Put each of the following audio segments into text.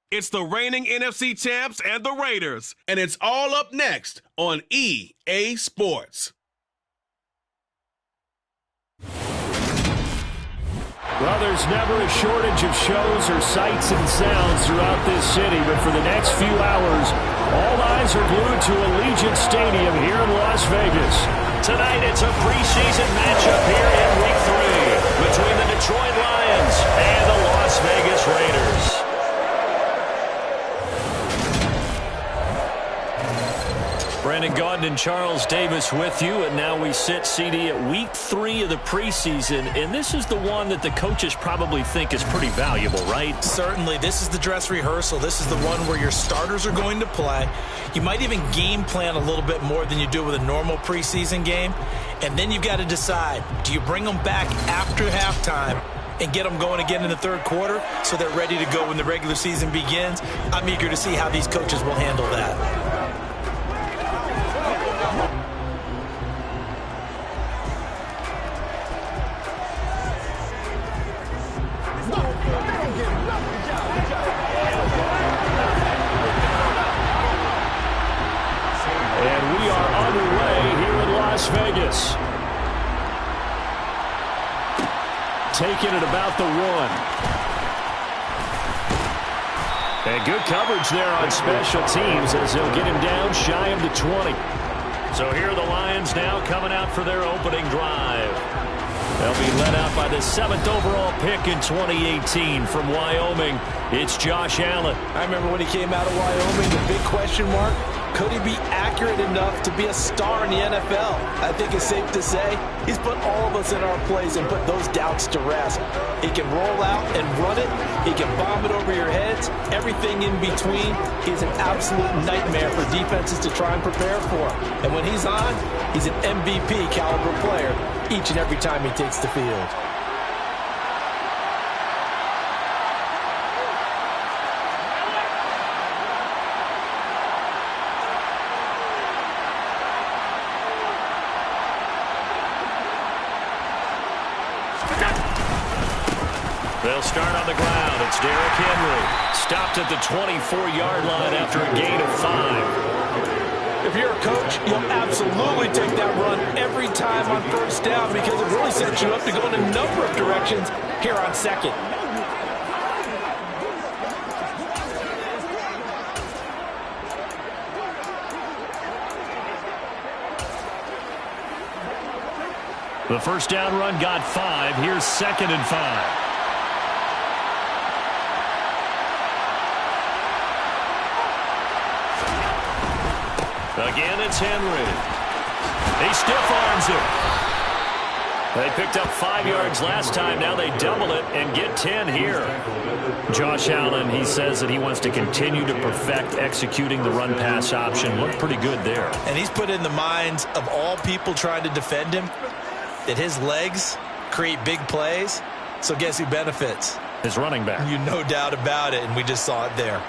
It's the reigning NFC champs and the Raiders, and it's all up next on EA Sports. Well, there's never a shortage of shows or sights and sounds throughout this city, but for the next few hours, all eyes are glued to Allegiant Stadium here in Las Vegas. Tonight, it's a preseason matchup here in Week 3 between the Detroit Lions and the Las Vegas Raiders. Brandon Gaudin and Charles Davis with you, and now we sit, CD, at Week 3 of the preseason, and this is the one that the coaches probably think is pretty valuable, right? Certainly. This is the dress rehearsal. This is the one where your starters are going to play. You might even game plan a little bit more than you do with a normal preseason game, and then you've got to decide, do you bring them back after halftime and get them going again in the third quarter so they're ready to go when the regular season begins? I'm eager to see how these coaches will handle that. Vegas. Taking it about the 1. And good coverage there on special teams as they'll get him down shy of the 20. So here are the Lions now coming out for their opening drive. They'll be led out by the 7th overall pick in 2018 from Wyoming. It's Josh Allen. I remember when he came out of Wyoming, the big question mark, could he be accurate enough to be a star in the NFL? I think it's safe to say he's put all of us in our place and put those doubts to rest. He can roll out and run it. He can bomb it over your heads. Everything in between. He's an absolute nightmare for defenses to try and prepare for. And when he's on, he's an MVP caliber player each and every time he takes the field. They'll start on the ground. It's Derrick Henry. Stopped at the 24-yard line after a gain of 5. If you're a coach, you'll absolutely take that run every time on first down because it really sets you up to go in a number of directions here on second. The first down run got 5. Here's 2nd and 5. Again, it's Henry. He stiff arms it. They picked up 5 yards last time. Now they double it and get 10 here. Josh Allen, he says that he wants to continue to perfect executing the run-pass option. Looked pretty good there. And he's put in the minds of all people trying to defend him that his legs create big plays. So guess who benefits? His running back. You no doubt about it, and we just saw it there.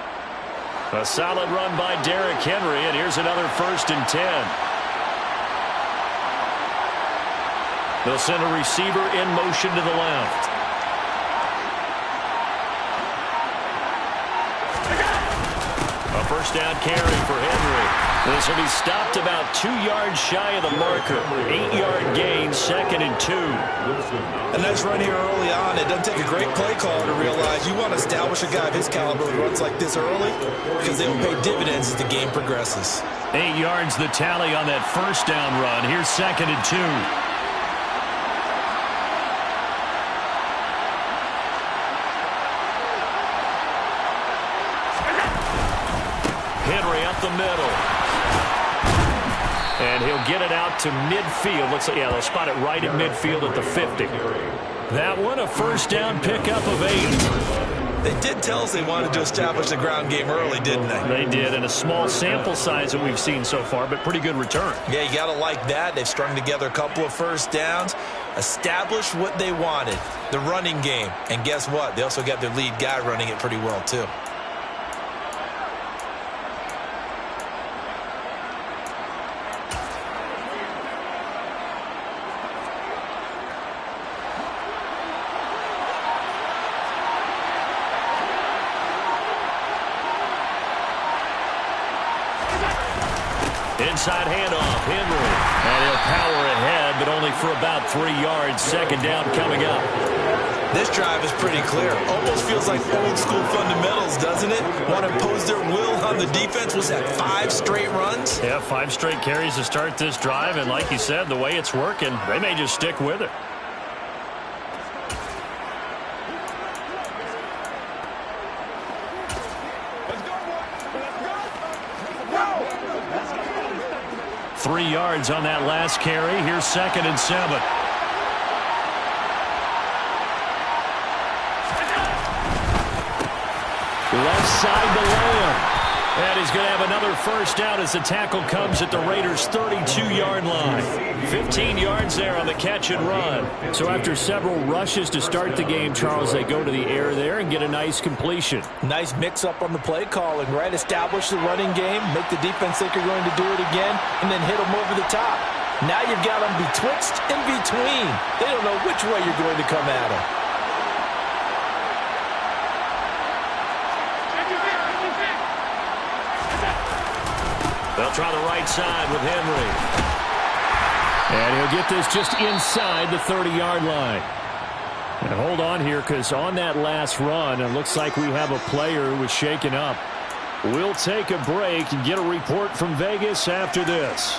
A solid run by Derrick Henry, and here's another 1st and 10. They'll send a receiver in motion to the left. A first down carry for Henry. This will be stopped about 2 yards shy of the marker. 8-yard gain, 2nd and 2. A nice run here early on. It doesn't take a great play caller to realize you want to establish a guy of his caliber who runs like this early because they will pay dividends as the game progresses. 8 yards the tally on that first down run. Here's 2nd and 2. Henry up the middle. And he'll get it out to midfield. Looks like, yeah, they'll spot it right at midfield at the 50. That one, a first down pickup of 8. They did tell us they wanted to establish the ground game early, didn't they? They did, and a small sample size that we've seen so far, but pretty good return. Yeah, you got to like that. They've strung together a couple of first downs, established what they wanted, the running game. And guess what? They also got their lead guy running it pretty well, too. Inside handoff, Henry. And he'll power ahead, but only for about 3 yards. Second down coming up. This drive is pretty clear. Almost feels like old school fundamentals, doesn't it? Want to impose their will on the defense. Was that 5 straight runs? Yeah, 5 straight carries to start this drive. And like you said, the way it's working, they may just stick with it. Let's go. 3 yards on that last carry. Here's 2nd and 7. Left side to Lamb. And he's going to have another first down as the tackle comes at the Raiders' 32-yard line. 15 yards there on the catch and run. So after several rushes to start the game, Charles, they go to the air there and get a nice completion. Nice mix-up on the play calling, right? Establish the running game, make the defense think you're going to do it again, and then hit them over the top. Now you've got them betwixt and between. They don't know which way you're going to come at them. They'll try the right side with Henry. And he'll get this just inside the 30-yard line. And hold on here, because on that last run, it looks like we have a player who was shaken up. We'll take a break and get a report from Vegas after this.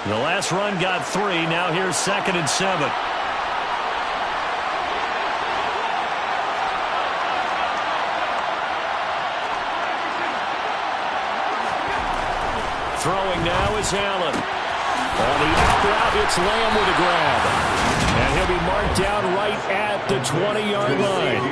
The last run got 3. Now here's 2nd and 7. Throwing now is Allen. On the out route, it's Lamb with a grab. And he'll be marked down right at the 20-yard line.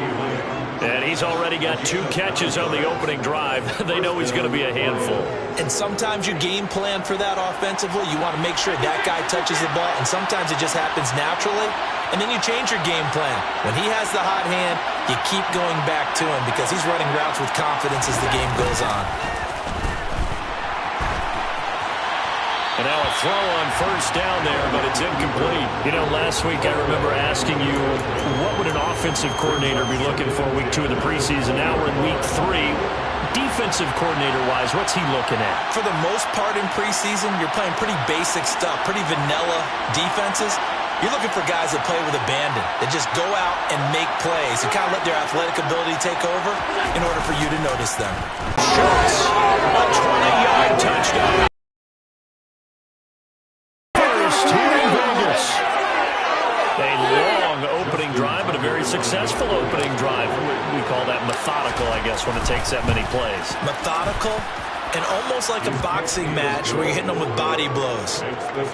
And he's already got 2 catches on the opening drive. They know he's going to be a handful. And sometimes you game plan for that offensively. You want to make sure that guy touches the ball, and sometimes it just happens naturally. And then you change your game plan. When he has the hot hand, you keep going back to him because he's running routes with confidence as the game goes on. And now a throw on first down there, but it's incomplete. You know, last week I remember asking you, what would an offensive coordinator be looking for week 2 of the preseason? Now we're in week 3. Defensive coordinator-wise, what's he looking at? For the most part in preseason, you're playing pretty basic stuff, pretty vanilla defenses. You're looking for guys that play with abandon, that just go out and make plays and kind of let their athletic ability take over in order for you to notice them. Schultz, a 20-yard touchdown. Successful opening drive. We call that methodical, I guess, when it takes that many plays. Methodical and almost like a boxing match where you're hitting them with body blows.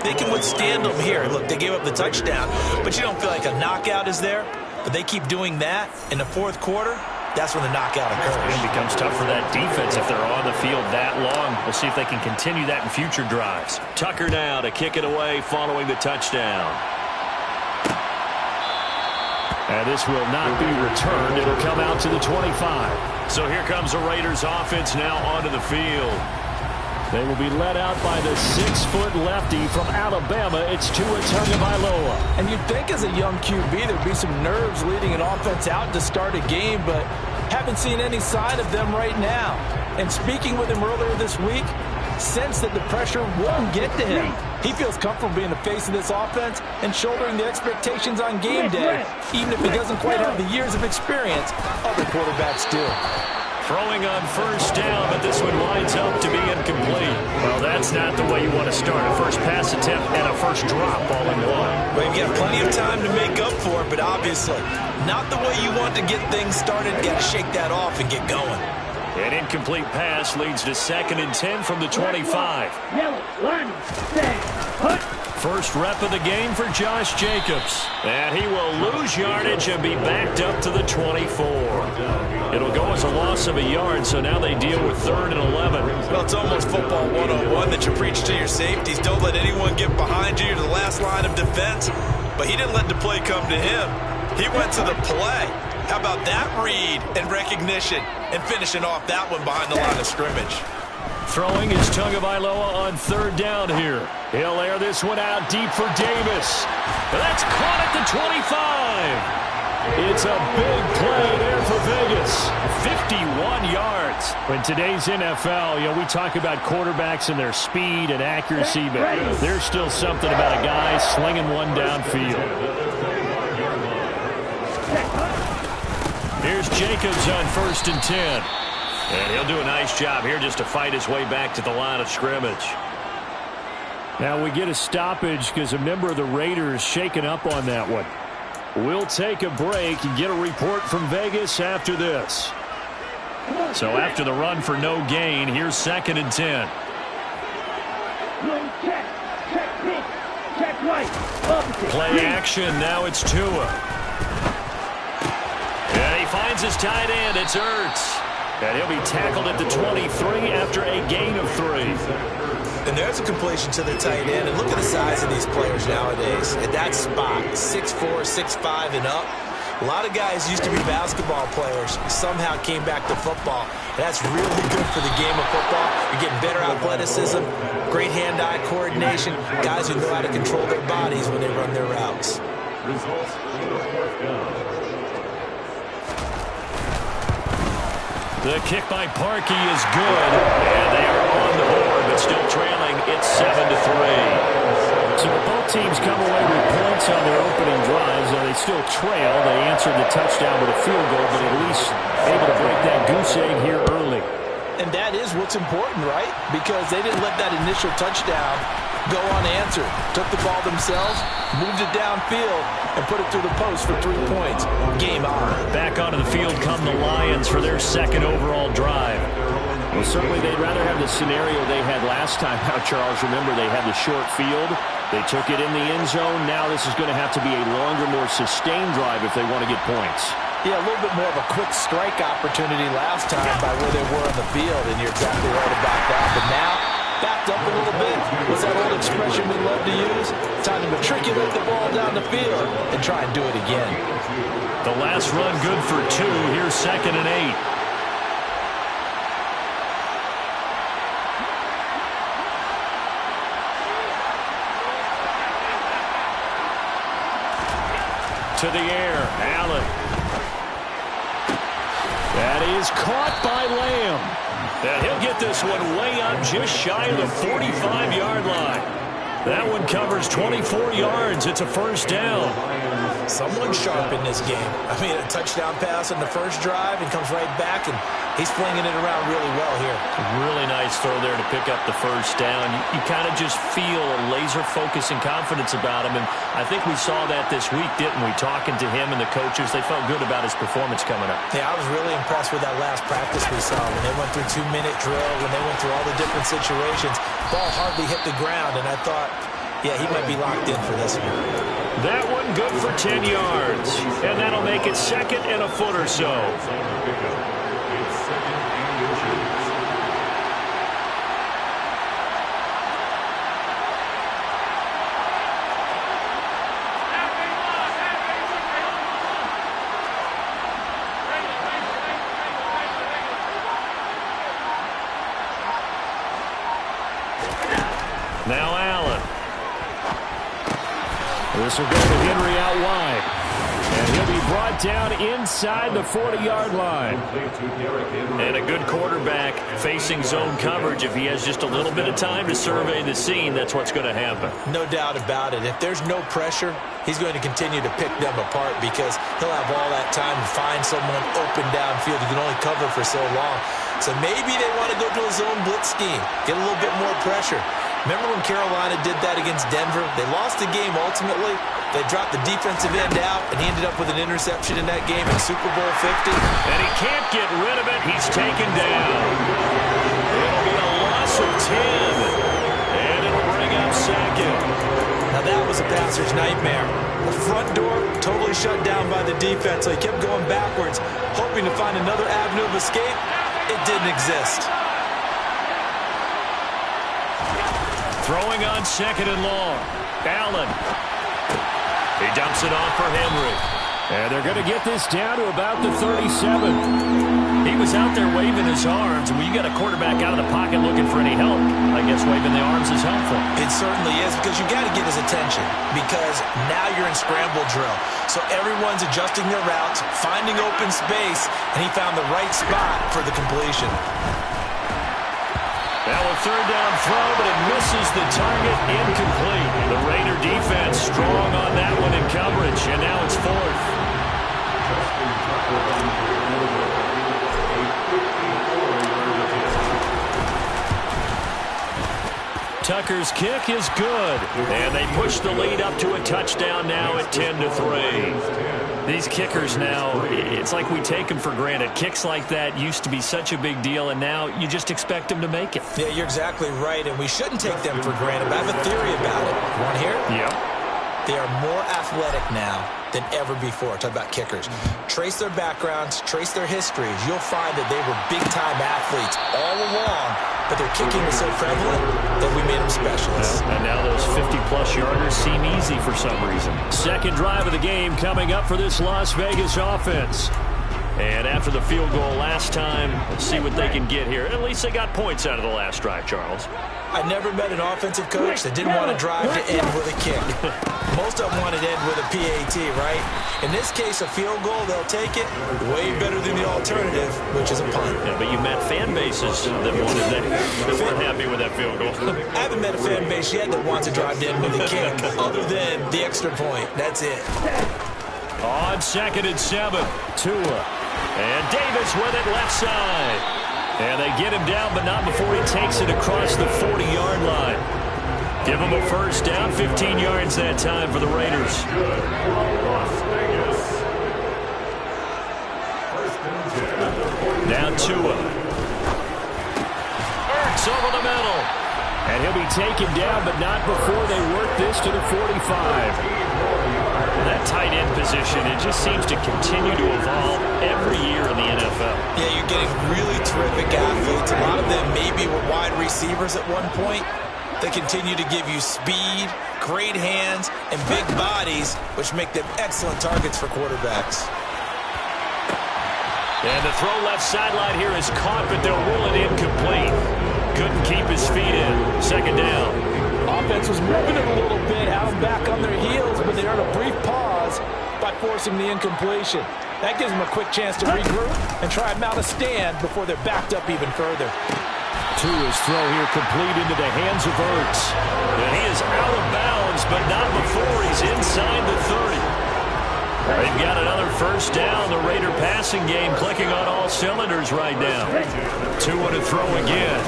They can withstand them here. Look, they gave up the touchdown, but you don't feel like a knockout is there. But they keep doing that in the 4th quarter. That's when the knockout occurs. It becomes tough for that defense if they're on the field that long. We'll see if they can continue that in future drives. Tucker now to kick it away following the touchdown. And this will not be returned. It'll come out to the 25. So here comes the Raiders offense now onto the field. They will be led out by the 6-foot lefty from Alabama. It's Tua Tagovailoa. And you'd think as a young QB there'd be some nerves leading an offense out to start a game, but haven't seen any sign of them right now. And speaking with him earlier this week, sense that the pressure won't get to him. He feels comfortable being the face of this offense and shouldering the expectations on game day, even if he doesn't quite have the years of experience other quarterbacks do. Throwing on first down, but this one winds up to be incomplete. Well, that's not the way you want to start. A first pass attempt and a first drop all in one. Well, you've got plenty of time to make up for it, but obviously not the way you want to get things started. Got to shake that off and get going. An incomplete pass leads to 2nd and 10 from the 25. First rep of the game for Josh Jacobs. And he will lose yardage and be backed up to the 24. It'll go as a loss of a yard, so now they deal with 3rd and 11. Well, it's almost football 101 that you preach to your safeties. Don't let anyone get behind you. You're the last line of defense. But he didn't let the play come to him. He went to the play. How about that read and recognition and finishing off that one behind the line of scrimmage? Throwing is Tagovailoa on 3rd down here. He'll air this one out deep for Davis. That's caught at the 25. It's a big play there for Vegas. 51 yards. In today's NFL, we talk about quarterbacks and their speed and accuracy, but there's still something about a guy slinging one downfield. Here's Jacobs on 1st and 10. And he'll do a nice job here just to fight his way back to the line of scrimmage. Now we get a stoppage because a member of the Raiders shaken up on that one. We'll take a break and get a report from Vegas after this. So after the run for no gain, here's 2nd and 10. Play action. Now it's Tua. And he finds his tight end. It's Ertz. And he'll be tackled at the 23 after a gain of 3. And there's a completion to the tight end. And look at the size of these players nowadays. At that spot, 6'4", 6'5", and up. A lot of guys used to be basketball players, somehow came back to football. And that's really good for the game of football. You're getting better athleticism, great hand-eye coordination, guys who know how to control their bodies when they run their routes. The kick by Parkey is good, and they are on the board, but still trailing. It's 7-3. So both teams come away with points on their opening drives. Now they still trail. They answered the touchdown with a field goal, but at least able to break that goose egg here early. And that is what's important, right? Because they didn't let that initial touchdown go unanswered. Took the ball themselves, moved it downfield, and put it through the post for 3 points. Game on. Back onto the field come the Lions for their 2nd overall drive. Well, certainly they'd rather have the scenario they had last time out, Charles. Remember, they had the short field. They took it in the end zone. Now this is going to have to be a longer, more sustained drive if they want to get points. Yeah, a little bit more of a quick strike opportunity last time by where they were on the field, and you're exactly right about that. But now, backed up a little bit. What's that old expression we love to use? Time to matriculate the ball down the field and try and do it again. The last run good for 2. Here's 2nd and 8. To the air, Allen. That is caught by Lamb. And he'll get this one way up just shy of the 45-yard line. That one covers 24 yards. It's a 1st down. Someone sharp in this game. I mean, a touchdown pass on the first drive and comes right back, and he's flinging it around really well here. Really nice throw there to pick up the 1st down. You kind of just feel a laser focus and confidence about him, and I think we saw that this week, didn't we? Talking to him and the coaches, they felt good about his performance coming up. Yeah, I was really impressed with that last practice we saw when they went through 2-minute drill, when they went through all the different situations. Ball hardly hit the ground, and I thought, yeah, he might be locked in for this one. That one good for 10 yards, and that'll make it 2nd and a foot or so. Now Allen. This will go to Henry out wide. And he'll be brought down inside the 40-yard line. And a good quarterback facing zone coverage. If he has just a little bit of time to survey the scene, that's what's going to happen. No doubt about it. If there's no pressure, he's going to continue to pick them apart because he'll have all that time to find someone open downfield. He can only cover for so long. So maybe they want to go to a zone blitz scheme, get a little bit more pressure. Remember when Carolina did that against Denver? They lost the game ultimately. They dropped the defensive end out, and he ended up with an interception in that game in Super Bowl 50. And he can't get rid of it. He's taken down. It'll be a loss of 10. And it'll bring up 2nd. Now that was a passer's nightmare. The front door totally shut down by the defense, so he kept going backwards, hoping to find another avenue of escape. It didn't exist. Throwing on 2nd and long. Allen. He dumps it off for Henry. And they're going to get this down to about the 37. He was out there waving his arms, and when you got a quarterback out of the pocket looking for any help, I guess waving the arms is helpful. It certainly is, because you got to get his attention, because now you're in scramble drill. So everyone's adjusting their routes, finding open space, and he found the right spot for the completion. Now a third down throw, but it misses the target, incomplete. The Raider defense strong on that one in coverage, and now it's fourth. Tucker's kick is good, and they push the lead up to a touchdown now at 10-3. These kickers now, it's like we take them for granted. Kicks like that used to be such a big deal, and now you just expect them to make it. Yeah, you're exactly right, and we shouldn't take them for granted. But I have a theory about it. You want to hear it? Yep. They are more athletic now than ever before. Talk about kickers. Trace their backgrounds, trace their histories. You'll find that they were big-time athletes all along, but their kicking was so prevalent that we made them specialists. And now those 50-plus yarders seem easy for some reason. Second drive of the game coming up for this Las Vegas offense. And after the field goal last time, let's see what they can get here. At least they got points out of the last drive, Charles. I never met an offensive coach that didn't want to drive to end with a kick. Most of them wanted to end with a PAT, right? In this case, a field goal, they'll take it. Way better than the alternative, which is a punt. Yeah, but you met fan bases that wanted that weren't happy with that field goal. I haven't met a fan base yet that wants to drive to end with a kick, other than the extra point. That's it. On 2nd and 7, Tua. And Davis with it left side. And they get him down, but not before he takes it across the 40-yard line. Give him a first down, 15 yards that time for the Raiders. Now Tua. Ertz over the middle. And he'll be taken down, but not before they work this to the 45. That tight end position, it just seems to continue to evolve every year in the NFL. Yeah, you're getting really terrific athletes. A lot of them maybe were wide receivers at one point. They continue to give you speed, great hands, and big bodies, which make them excellent targets for quarterbacks. And the throw left sideline here is caught, but they'll rule it incomplete. Couldn't keep his feet in. Second down. Offense was moving it a little bit, had them back on their heels, but they earned a brief pause by forcing the incompletion. That gives them a quick chance to regroup and try and mount a stand before they're backed up even further. Tua's throw here complete into the hands of Ertz. And he is out of bounds, but not before he's inside the 30. They've got another first down. The Raider passing game clicking on all cylinders right now. Tua to throw again.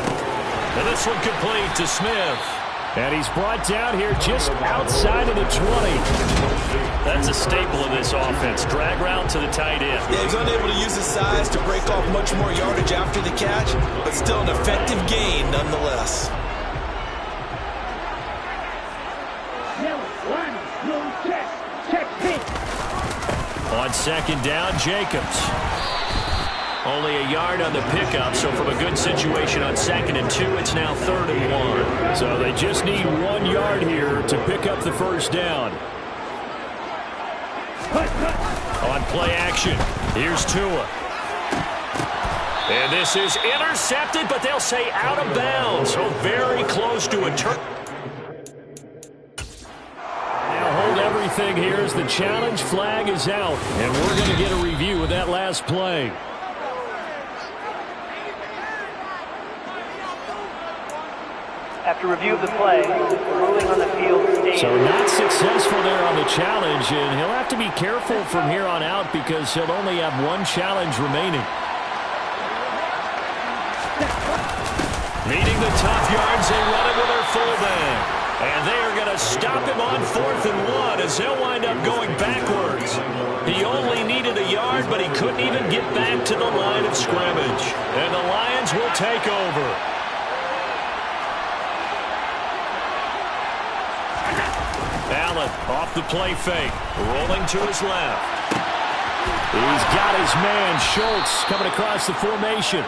And this one complete to Smith. And he's brought down here just outside of the 20. That's a staple of this offense. Drag route to the tight end. Yeah, he's unable to use his size to break off much more yardage after the catch, but still an effective gain nonetheless. On second down, Jacobs. Only a yard on the pickup, so from a good situation on 2nd and 2, it's now 3rd and 1. So they just need 1 yard here to pick up the first down. On play action, here's Tua. And this is intercepted, but they'll say out of bounds, so very close to a turn. Now hold everything here as the challenge flag is out, and we're going to get a review of that last play. After review of the play, ruling on the field stays. So not successful there on the challenge, and he'll have to be careful from here on out because he'll only have 1 challenge remaining. Needing the top yards, they run it with their fullback. And they are going to stop him on 4th and 1 as they'll wind up going backwards. He only needed a yard, but he couldn't even get back to the line of scrimmage. And the Lions will take over. Allen off the play fake, rolling to his left. He's got his man, Schultz, coming across the formation.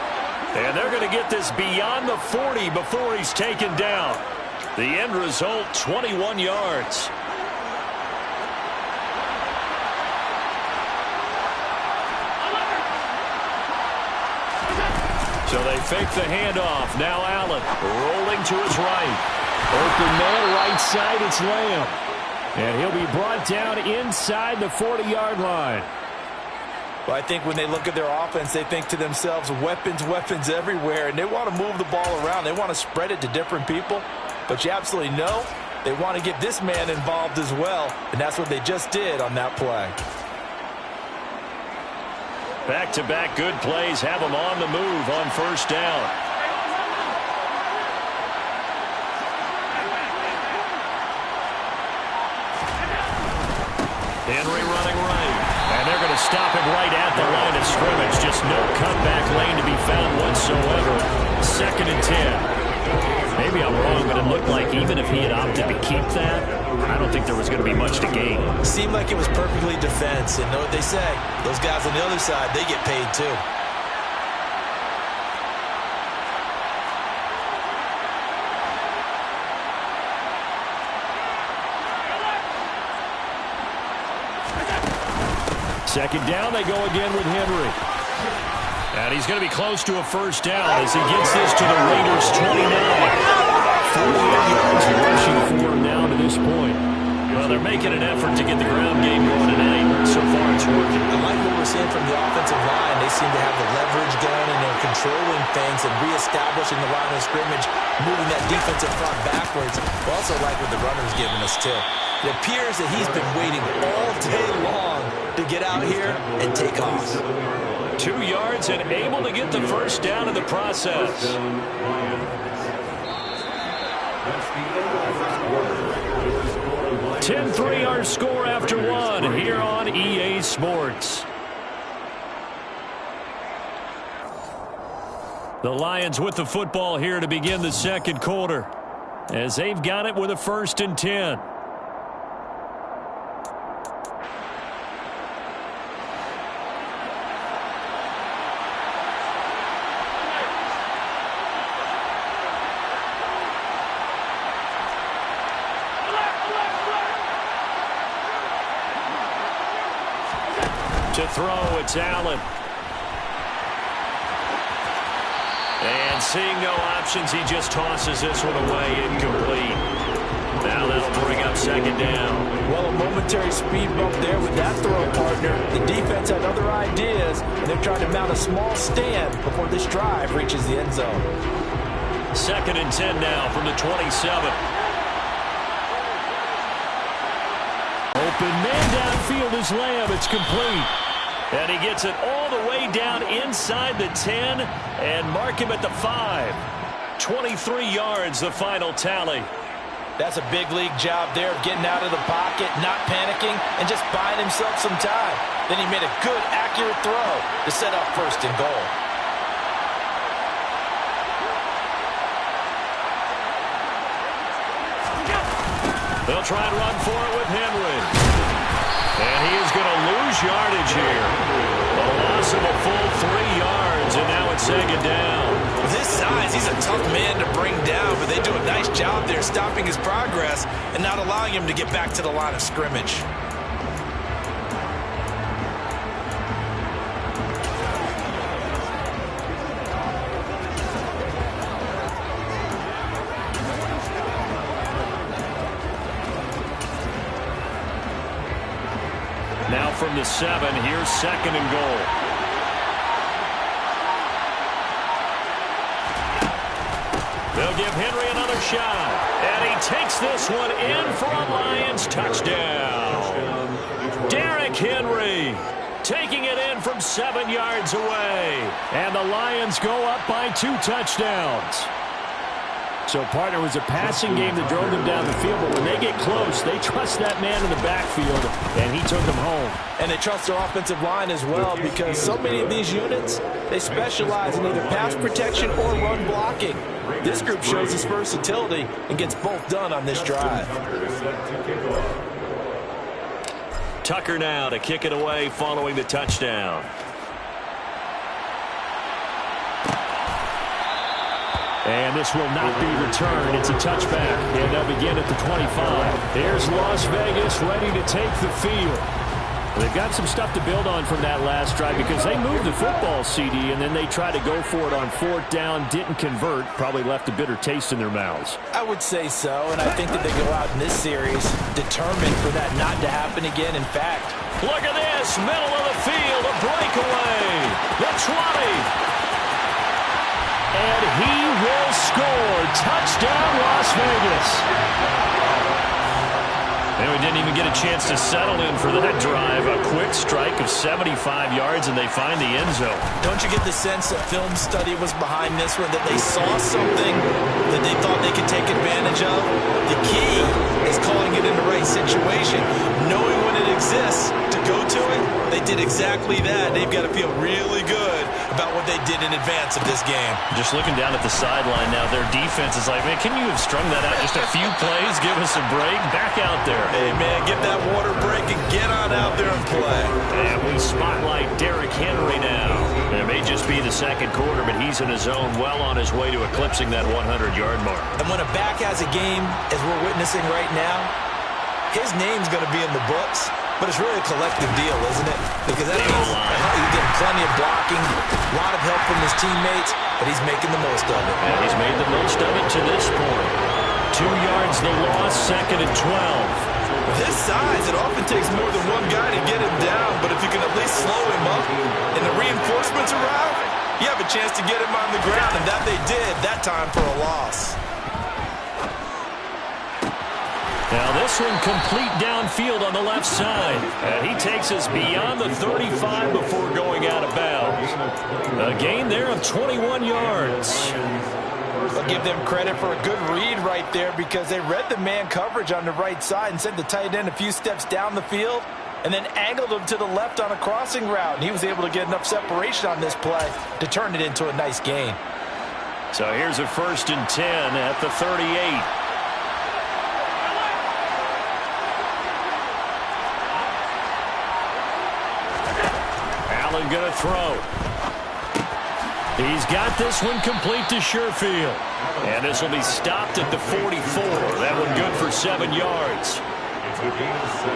And they're going to get this beyond the 40 before he's taken down. The end result, 21 yards. So they fake the handoff. Now Allen rolling to his right. Open man right side. It's Lamb. And he'll be brought down inside the 40-yard line. Well, I think when they look at their offense, they think to themselves, weapons, weapons everywhere, and they want to move the ball around. They want to spread it to different people. But you absolutely know they want to get this man involved as well, and that's what they just did on that play. Back-to-back good plays have them on the move on first down. Henry running right. And they're going to stop him right at the line of scrimmage. Just no comeback lane to be found whatsoever. 2nd and 10. Maybe I'm wrong, but it looked like even if he had opted to keep that, I don't think there was going to be much to gain. Seemed like it was perfectly defense. And know what they say? Those guys on the other side, they get paid too. Second down, they go again with Henry. And he's going to be close to a first down as he gets this to the Raiders' 29. 48 yards rushing for him now to this point. Well, they're making an effort to get the ground game going tonight. So far, it's working. I like what we're seeing from the offensive line. They seem to have the leverage going, and they're controlling things and reestablishing the line of scrimmage, moving that defensive front backwards. I also like what the runner's giving us, too. It appears that he's been waiting all day long to get out here and take off. 2 yards and able to get the first down in the process. 10-3 our score after one here on EA Sports. The Lions with the football here to begin the second quarter, as they've got it with a 1st and 10. To throw, it's Allen. And seeing no options, he just tosses this one away, incomplete. Now that'll bring up 2nd down. Well, a momentary speed bump there with that throw, partner. The defense had other ideas, and they're trying to mount a small stand before this drive reaches the end zone. 2nd and 10 now from the 27. Open man downfield is Lamb. It's complete. And he gets it all the way down inside the 10 and mark him at the 5. 23 yards, the final tally. That's a big league job there of getting out of the pocket, not panicking, and just buying himself some time. Then he made a good, accurate throw to set up 1st and goal. They'll try and run for it with Henry. And he is going to lose yardage here. A loss of a full 3 yards, and now it's 2nd down. With his size, he's a tough man to bring down, but they do a nice job there stopping his progress and not allowing him to get back to the line of scrimmage. Now from the 7, here's 2nd and goal. They'll give Henry another shot. And he takes this one in for a Lions touchdown. Derrick Henry taking it in from 7 yards away. And the Lions go up by 2 touchdowns. So, partner, it was a passing game that drove them down the field, but when they get close, they trust that man in the backfield, and he took them home. And they trust their offensive line as well, because so many of these units, they specialize in either pass protection or run blocking. This group shows its versatility and gets both done on this drive. Tucker now to kick it away following the touchdown. And this will not be returned. It's a touchback, and they'll begin at the 25. Here's Las Vegas ready to take the field. They've got some stuff to build on from that last drive because they moved the football, CD, and then they tried to go for it on 4th down, didn't convert, probably left a bitter taste in their mouths. I would say so, and I think that they go out in this series determined for that not to happen again. In fact, look at this, middle of the field, a breakaway, the 20. And he will score. Touchdown, Las Vegas. And we didn't even get a chance to settle in for that drive. A quick strike of 75 yards, and they find the end zone. Don't you get the sense that film study was behind this one, that they saw something that they thought they could take advantage of? The key is calling it in the right situation, knowing when it exists to go to it. They did exactly that. They've got to feel really good about what they did in advance of this game. Just looking down at the sideline now, their defense is like, man, can you have strung that out just a few plays? Give us a break. Back out there. Hey, man, get that water break and get on out there and play. And we spotlight Derrick Henry now. It may just be the second quarter, but he's in his zone, well on his way to eclipsing that 100-yard mark. And when a back has a game, as we're witnessing right now, his name's going to be in the books. But it's really a collective deal, isn't it? Because that means he's getting plenty of blocking, a lot of help from his teammates, but he's making the most of it. And he's made the most of it to this point. 2 yards the loss, 2nd and 12. With his size, it often takes more than one guy to get him down, but if you can at least slow him up and the reinforcements arrive, you have a chance to get him on the ground, and that they did that time for a loss. Now this one complete downfield on the left side. And he takes us beyond the 35 before going out of bounds. A gain there of 21 yards. I'll give them credit for a good read right there because they read the man coverage on the right side and sent the tight end a few steps down the field and then angled him to the left on a crossing route. And he was able to get enough separation on this play to turn it into a nice gain. So here's a 1st and 10 at the 38. Allen going to throw. He's got this one complete to Sherfield. And this will be stopped at the 44. That one good for 7 yards. It's a gain of 7.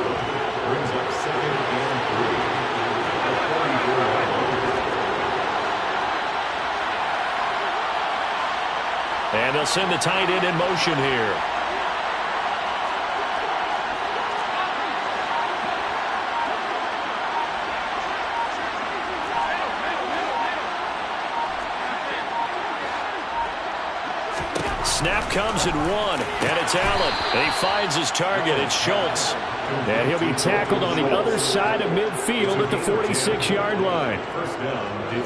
Brings up 2nd and 3. And they'll send the tight end in motion here. Snap comes at 1, and it's Allen. And he finds his target. It's Schultz. And he'll be tackled on the other side of midfield at the 46-yard line.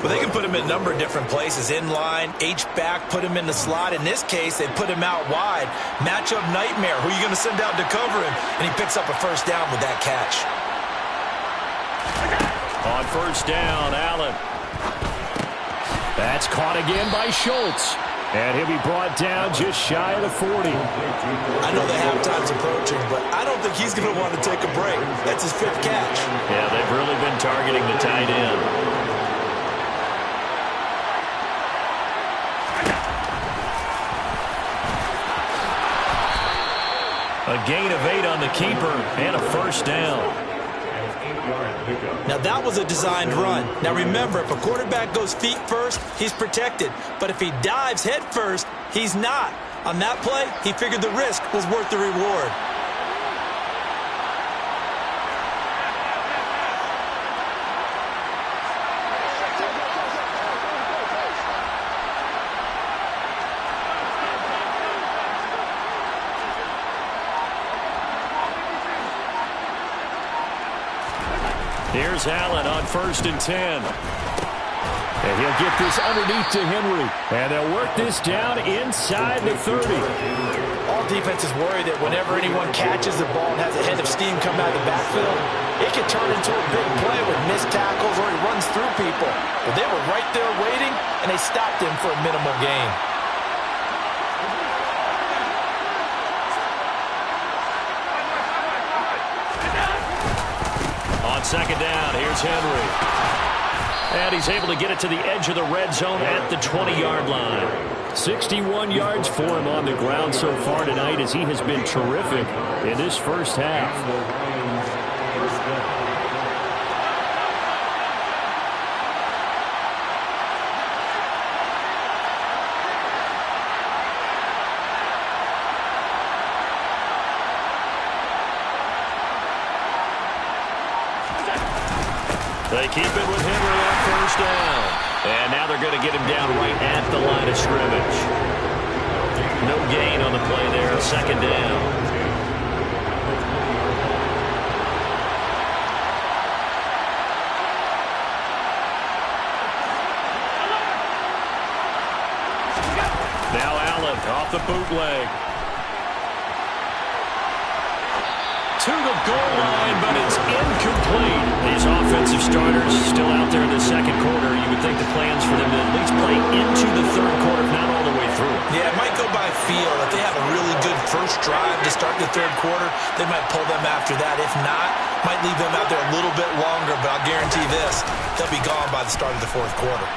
Well, they can put him in a number of different places. In line, H-back, put him in the slot. In this case, they put him out wide. Matchup nightmare. Who are you going to send out to cover him? And he picks up a 1st down with that catch. On 1st down, Allen. That's caught again by Schultz. And he'll be brought down just shy of the 40. I know the halftime's approaching, but I don't think he's going to want to take a break. That's his 5th catch. Yeah, they've really been targeting the tight end. A gain of 8 on the keeper and a 1st down. Now, that was a designed run. Now, remember, if a quarterback goes feet first, he's protected. But if he dives head first, he's not. On that play, he figured the risk was worth the reward. Here's Allen on 1st and 10. And he'll get this underneath to Henry. And they'll work this down inside the 30. All defenses worry that whenever anyone catches the ball and has a head of steam come out of the backfield, it can turn into a big play with missed tackles or he runs through people. But they were right there waiting, and they stopped him for a minimal gain. On 2nd down, here's Henry. And he's able to get it to the edge of the red zone at the 20-yard line. 61 yards for him on the ground so far tonight as he has been terrific in this 1st half. They keep it with Henry on first down. And now they're going to get him down right at the line of scrimmage. No gain on the play there, second down. Now Allen off the bootleg. To the goal line, but it's incomplete. These offensive starters still out there in the second quarter. You would think the plans for them to at least play into the third quarter, if not all the way through. Yeah, it might go by feel. If they have a really good first drive to start the third quarter, they might pull them after that. If not, might leave them out there a little bit longer, but I'll guarantee this, they'll be gone by the start of the fourth quarter.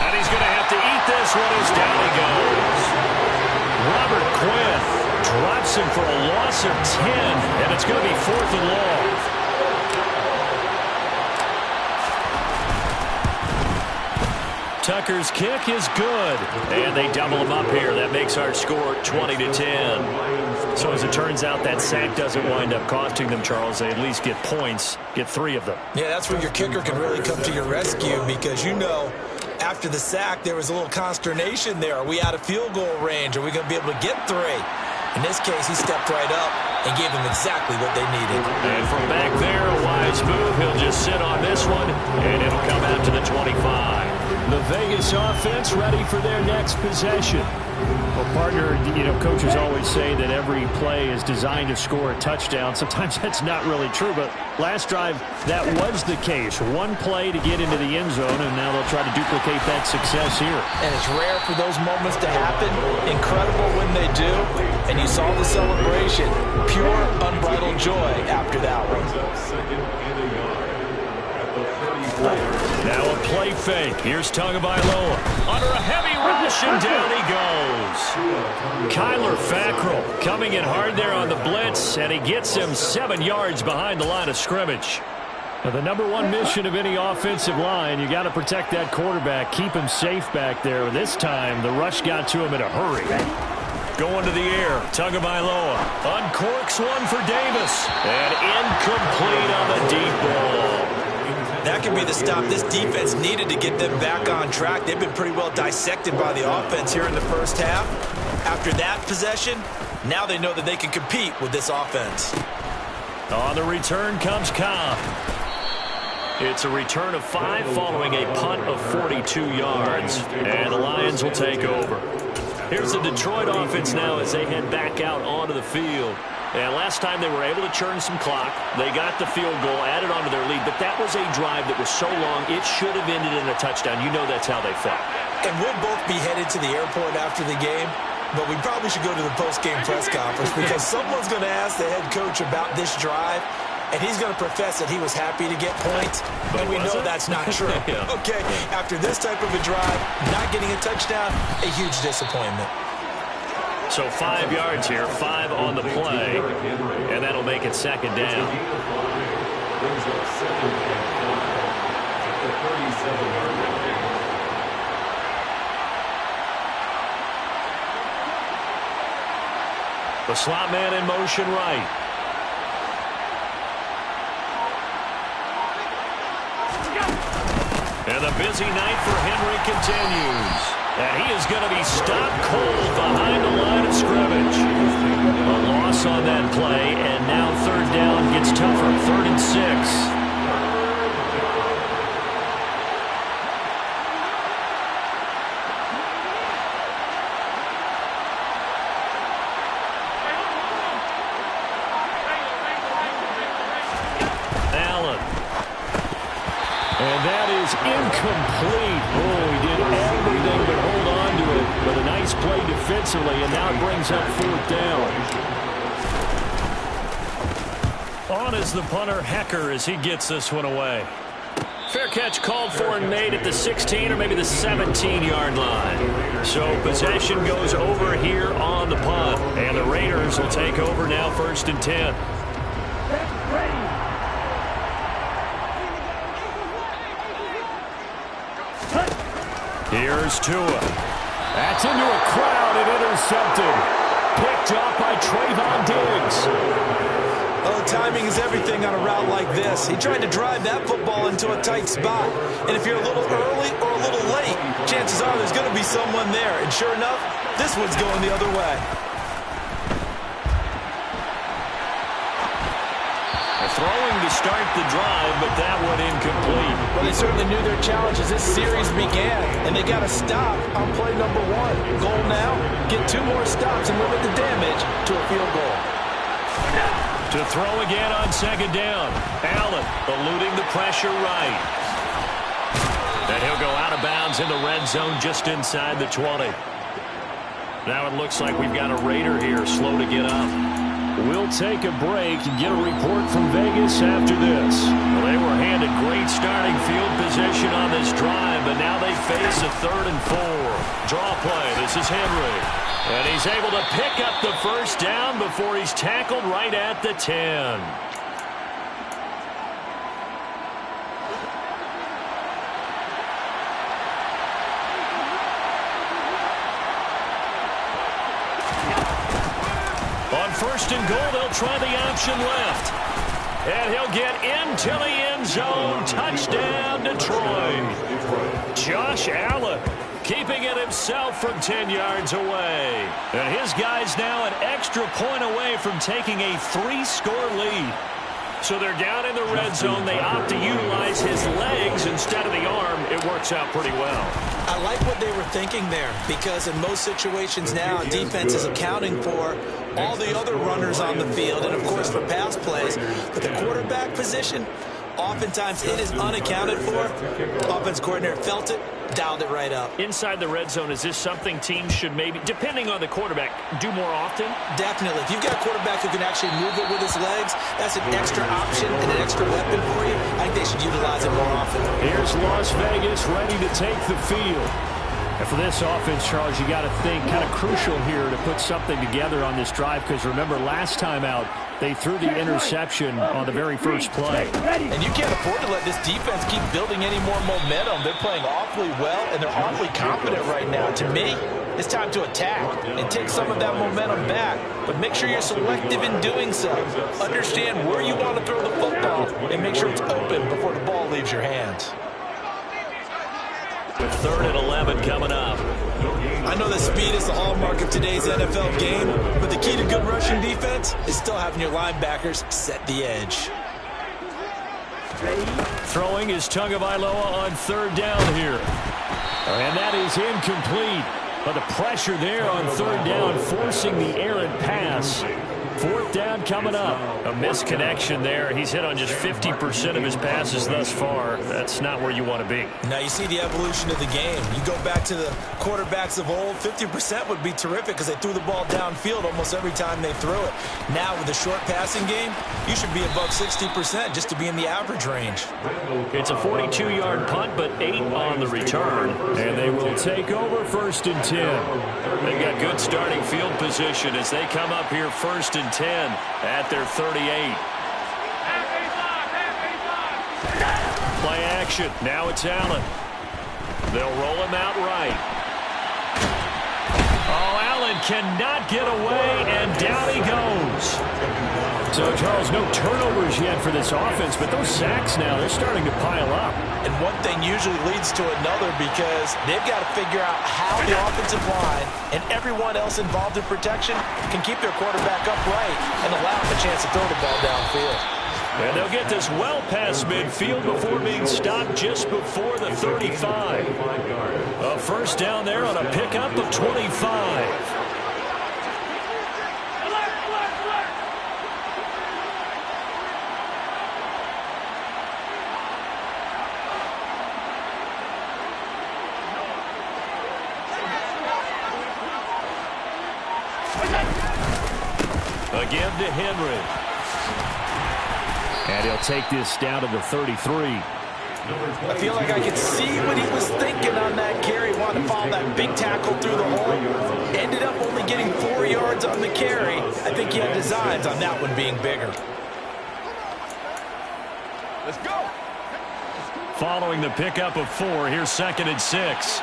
And he's going to have to eat this one as down he goes. Robert Quinn drops him for a loss of 10, and it's going to be 4th and long. Tucker's kick is good, and they double him up here. That makes our score 20-10. So as it turns out, that sack doesn't wind up costing them, Charles. They at least get points, get 3 of them. Yeah, that's where your kicker can really come to your rescue because you know after the sack there was a little consternation there. Are we out of field goal range? Are we going to be able to get 3? In this case, he stepped right up and gave them exactly what they needed. And from back there, a wise move. He'll just sit on this one, and it'll come out to the 25. The Vegas offense ready for their next possession. Well, partner, coaches always say that every play is designed to score a touchdown. Sometimes that's not really true, but last drive, that was the case. One play to get into the end zone, and now they'll try to duplicate that success here. And it's rare for those moments to happen. Incredible when they do. And you saw the celebration. Pure, unbridled joy after that one. Now a play fake. Here's Tagovailoa. Under a heavy rush, and down he goes. Kyler Fackrell coming in hard there on the blitz, and he gets him 7 yards behind the line of scrimmage. Now, the number one mission of any offensive line, you got to protect that quarterback, keep him safe back there. This time, the rush got to him in a hurry. Going to the air, Tagovailoa uncorks one for Davis, and incomplete on the deep ball. That could be the stop this defense needed to get them back on track. They've been pretty well dissected by the offense here in the first half. After that possession, now they know that they can compete with this offense. On the return comes Cobb. It's a return of 5 following a punt of 42 yards, and the Lions will take over. Here's the Detroit offense now as they head back out onto the field. And last time they were able to churn some clock. They got the field goal, added onto their lead, but that was a drive that was so long it should have ended in a touchdown. You know that's how they felt. And we'll both be headed to the airport after the game, but we probably should go to the post-game press conference because someone's going to ask the head coach about this drive, and he's going to profess that he was happy to get points, and we know that's not true. Yeah. Okay, after this type of a drive, not getting a touchdown, a huge disappointment. So 5 yards here, 5 on the play, and that'll make it second down. Brings up second and 5 at the 37-yard line. The slot man in motion right. And the busy night for Henry continues. And he is going to be stopped cold behind the line of scrimmage. A loss on that play, and now third down gets tougher. 3rd and 6. Incomplete. Oh, he did everything but hold on to it. But a nice play defensively, and now it brings up 4th down. On is the punter, Hecker, as he gets this one away. Fair catch called for and made at the 16 or maybe the 17-yard line. So possession goes over here on the punt. And the Raiders will take over now 1st and 10. Here's Tua. That's into a crowd and intercepted. Picked up by Trayvon Diggs. Well, timing is everything on a route like this. He tried to drive that football into a tight spot. And if you're a little early or a little late, chances are there's going to be someone there. And sure enough, this one's going the other way. Throwing to start the drive, but that one incomplete. Well, they certainly knew their challenge as this series began, and they got to stop on play number 1. Goal now, get 2 more stops and limit the damage to a field goal. To throw again on second down. Allen eluding the pressure right. And he'll go out of bounds in the red zone just inside the 20. Now it looks like we've got a Raider here slow to get up. We'll take a break and get a report from Vegas after this. Well, they were handed great starting field position on this drive, but now they face a 3rd and 4. Draw play. This is Henry. And he's able to pick up the first down before he's tackled right at the 10. On 1st and goal, they'll try the option left. And he'll get into the end zone. Touchdown, Detroit. Josh Allen keeping it himself from 10 yards away. And his guy's now an extra point away from taking a 3-score lead. So they're down in the red zone. They opt to utilize his legs instead of the arm. It works out pretty well. I like what they were thinking there, because in most situations now, defense is accounting for all the other runners on the field and, of course, for pass plays. But the quarterback position, oftentimes it is unaccounted for. Offense coordinator felt it, dialed it right up. Inside the red zone, is this something teams should maybe, depending on the quarterback, do more often? Definitely. If you've got a quarterback who can actually move it with his legs, that's an extra option and an extra weapon for you. I think they should utilize it more often. Here's Las Vegas ready to take the field. And for this offense, Charles, you got to think kind of crucial here to put something together on this drive, because remember last time out, they threw the interception on the very first play. And you can't afford to let this defense keep building any more momentum. They're playing awfully well, and they're awfully confident right now. To me, it's time to attack and take some of that momentum back. But make sure you're selective in doing so. Understand where you want to throw the football and make sure it's open before the ball leaves your hands. With 3rd and 11 coming up. I know that speed is the hallmark of today's NFL game, but the key to good rushing defense is still having your linebackers set the edge. Throwing is Tagovailoa on 3rd down here. And that is incomplete. But the pressure there on 3rd down, forcing the errant pass. 4th down coming up. A misconnection there. He's hit on just 50% of his passes thus far. That's not where you want to be. Now you see the evolution of the game. You go back to the quarterbacks of old, 50% would be terrific because they threw the ball downfield almost every time they threw it. Now with the short passing game, you should be above 60% just to be in the average range. It's a 42-yard punt, but 8 on the return. And they will take over 1st and 10. They've got good starting field position as they come up here 1st and 10 at their 38. Play action. Now it's Allen. They'll roll him out right. Oh, Allen cannot get away, and down he goes. So, Charles, no turnovers yet for this offense, but those sacks now, they're starting to pile up. And one thing usually leads to another because they've got to figure out how the offensive line and everyone else involved in protection can keep their quarterback upright and allow him a chance to throw the ball downfield. And they'll get this well past midfield before being stopped just before the 35. A 1st down there on a pickup of 25. Again to Henry. And he'll take this down to the 33. I feel like I could see what he was thinking on that carry. Wanted to follow that big tackle through the hole. Ended up only getting 4 yards on the carry. I think he had designs on that one being bigger. Let's go. Following the pickup of 4, here's 2nd and 6.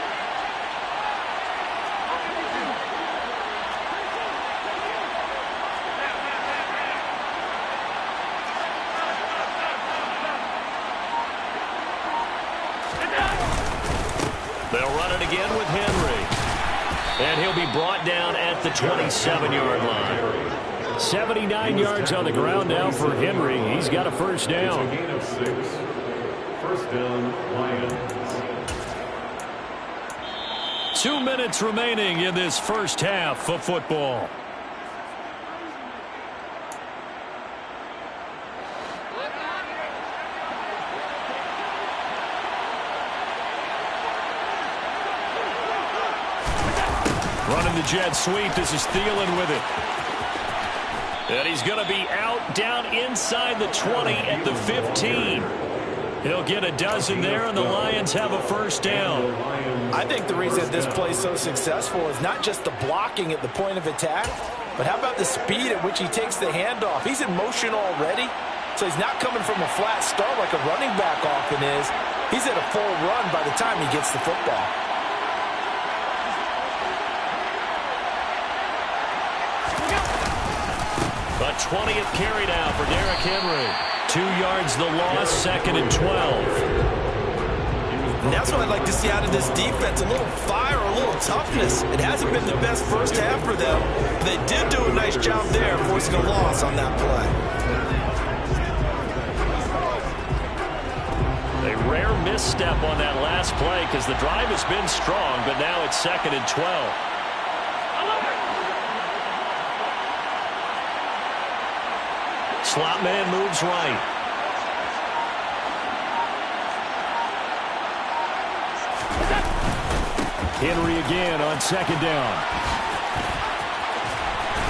They'll run it again with Henry. And he'll be brought down at the 27-yard line. 79 yards on the ground now for Henry. He's got a first down. It's a gain of 6. First down, Lions. 2 minutes remaining in this first half of football. Running the jet sweep. This is Thielen with it. And he's going to be out down inside the 20 at the 15. He'll get a dozen there, and the Lions have a first down. I think the reason this play is so successful is not just the blocking at the point of attack, but how about the speed at which he takes the handoff? He's in motion already, so he's not coming from a flat start like a running back often is. He's at a full run by the time he gets the football. A 20th carry now for Derrick Henry. 2 yards the loss, 2nd and 12. And that's what I'd like to see out of this defense, a little fire, a little toughness. It hasn't been the best first half for them. They did do a nice job there, forcing a loss on that play. A rare misstep on that last play because the drive has been strong, but now it's 2nd and 12. Slot man moves right. Henry again on 2nd down.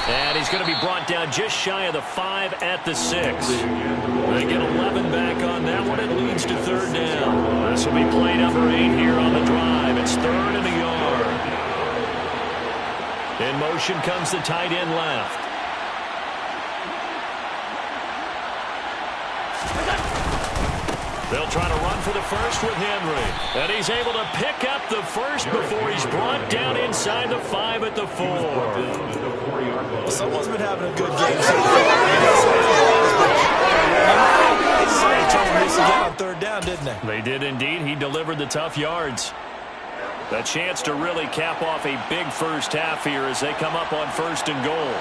And he's going to be brought down just shy of the 5 at the 6. They get 11 back on that one. It leads to 3rd down. This will be play number 8 here on the drive. It's 3rd and a yard. In motion comes the tight end left. They'll try to run for the first with Henry. And he's able to pick up the first before he's brought down inside the 5 at the 4. Well, someone's been having a good game. They decided to turn this again on 3rd down, didn't they? They did indeed. He delivered the tough yards. A chance to really cap off a big first half here as they come up on 1st and goal.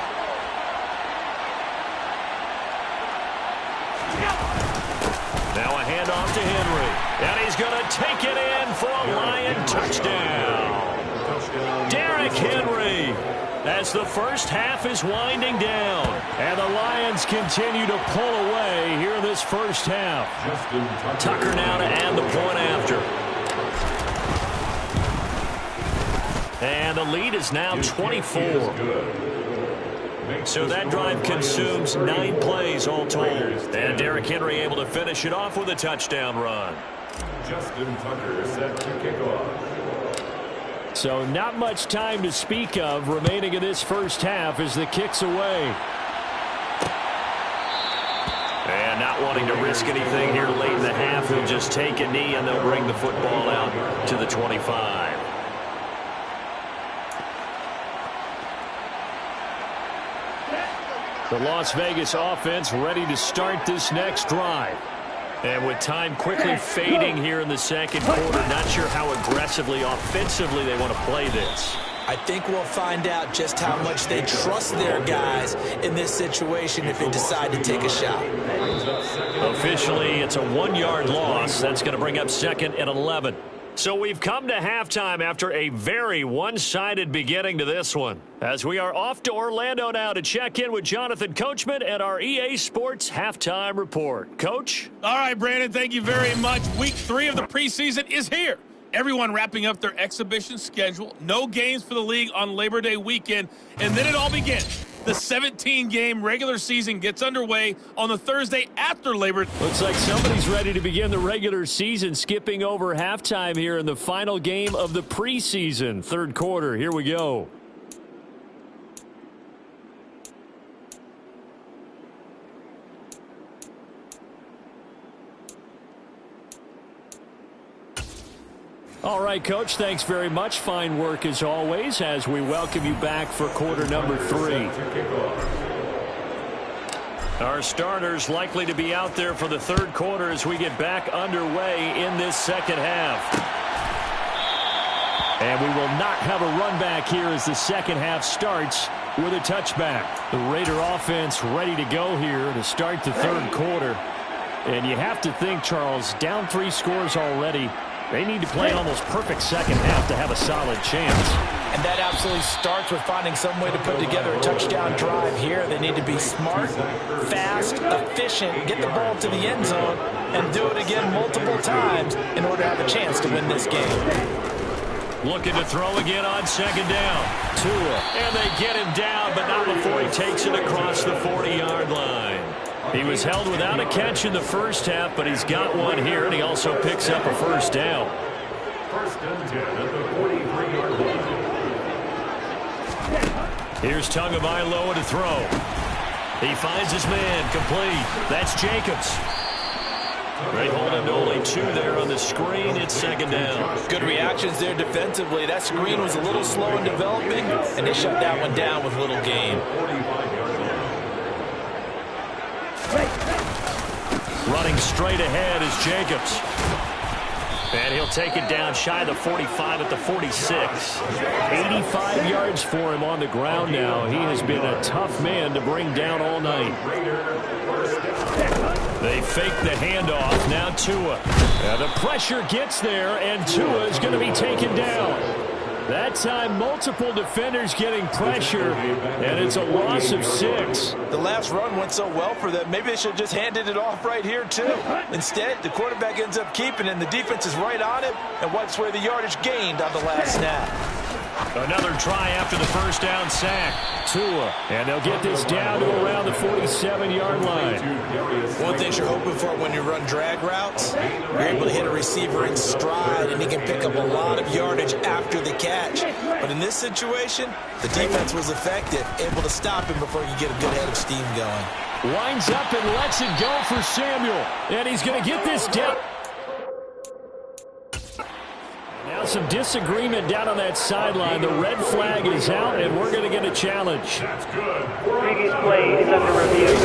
Now a handoff to Henry. And he's going to take it in for a Lion touchdown. Derrick Henry as the first half is winding down. And the Lions continue to pull away here in this first half. Tucker now to add the point after. And the lead is now 24. So that drive consumes 9 plays all told. And Derrick Henry able to finish it off with a touchdown run. Justin Tucker set to kick off. So not much time to speak of remaining in this first half as the kick's away. And not wanting to risk anything here late in the half, he'll just take a knee and they'll bring the football out to the 25. The Las Vegas offense ready to start this next drive. And with time quickly fading here in the second quarter, not sure how aggressively, offensively they want to play this. I think we'll find out just how much they trust their guys in this situation if they decide to take a shot. Officially, it's a 1-yard loss. That's going to bring up 2nd and 11. So we've come to halftime after a very one-sided beginning to this one. As we are off to Orlando now to check in with Jonathan Coachman and our EA Sports Halftime Report. Coach? All right, Brandon, thank you very much. Week 3 of the preseason is here. Everyone wrapping up their exhibition schedule. No games for the league on Labor Day weekend. And then it all begins. The 17-game regular season gets underway on the Thursday after Labor Day. Looks like somebody's ready to begin the regular season, skipping over halftime here in the final game of the preseason. 3rd quarter. Here we go. All right, Coach, thanks very much. Fine work as always as we welcome you back for quarter number 3. Our starters likely to be out there for the third quarter as we get back underway in this second half. And we will not have a run back here as the second half starts with a touchback. The Raider offense ready to go here to start the third quarter. And you have to think, Charles, down 3 scores already. They need to play almost perfect second half to have a solid chance. And that absolutely starts with finding some way to put together a touchdown drive here. They need to be smart, fast, efficient, get the ball to the end zone, and do it again multiple times in order to have a chance to win this game. Looking to throw again on second down. Tua. And they get him down, but not before he takes it across the 40-yard line. He was held without a catch in the first half, but he's got one here, and he also picks up a first down. First and 10 at the 43-yard line. Here's Tagovailoa to throw. He finds his man, complete. That's Jacobs. They hold him to only 2 there on the screen. It's second down. Good reactions there defensively. That screen was a little slow in developing, and they shut that one down with little gain. Running straight ahead is Jacobs. And he'll take it down shy of the 45 at the 46. 85 yards for him on the ground now. He has been a tough man to bring down all night. They fake the handoff. Now Tua. The pressure gets there, and Tua is going to be taken down. That time, multiple defenders getting pressure, and it's a loss of 6. The last run went so well for them, maybe they should have just handed it off right here, too. Instead, the quarterback ends up keeping it, and the defense is right on it and wipes away the yardage gained on the last snap. Another try after the first down sack. Tua, and they'll get this down to around the 47-yard line. One thing you're hoping for when you run drag routes, you're able to hit a receiver in stride, and he can pick up a lot of yardage after the catch. But in this situation, the defense was effective, able to stop him before you get a good head of steam going. Winds up and lets it go for Samuel, and he's going to get this down. Now some disagreement down on that sideline. The red flag is out, and we're going to get a challenge. That's good. Previous play is under review.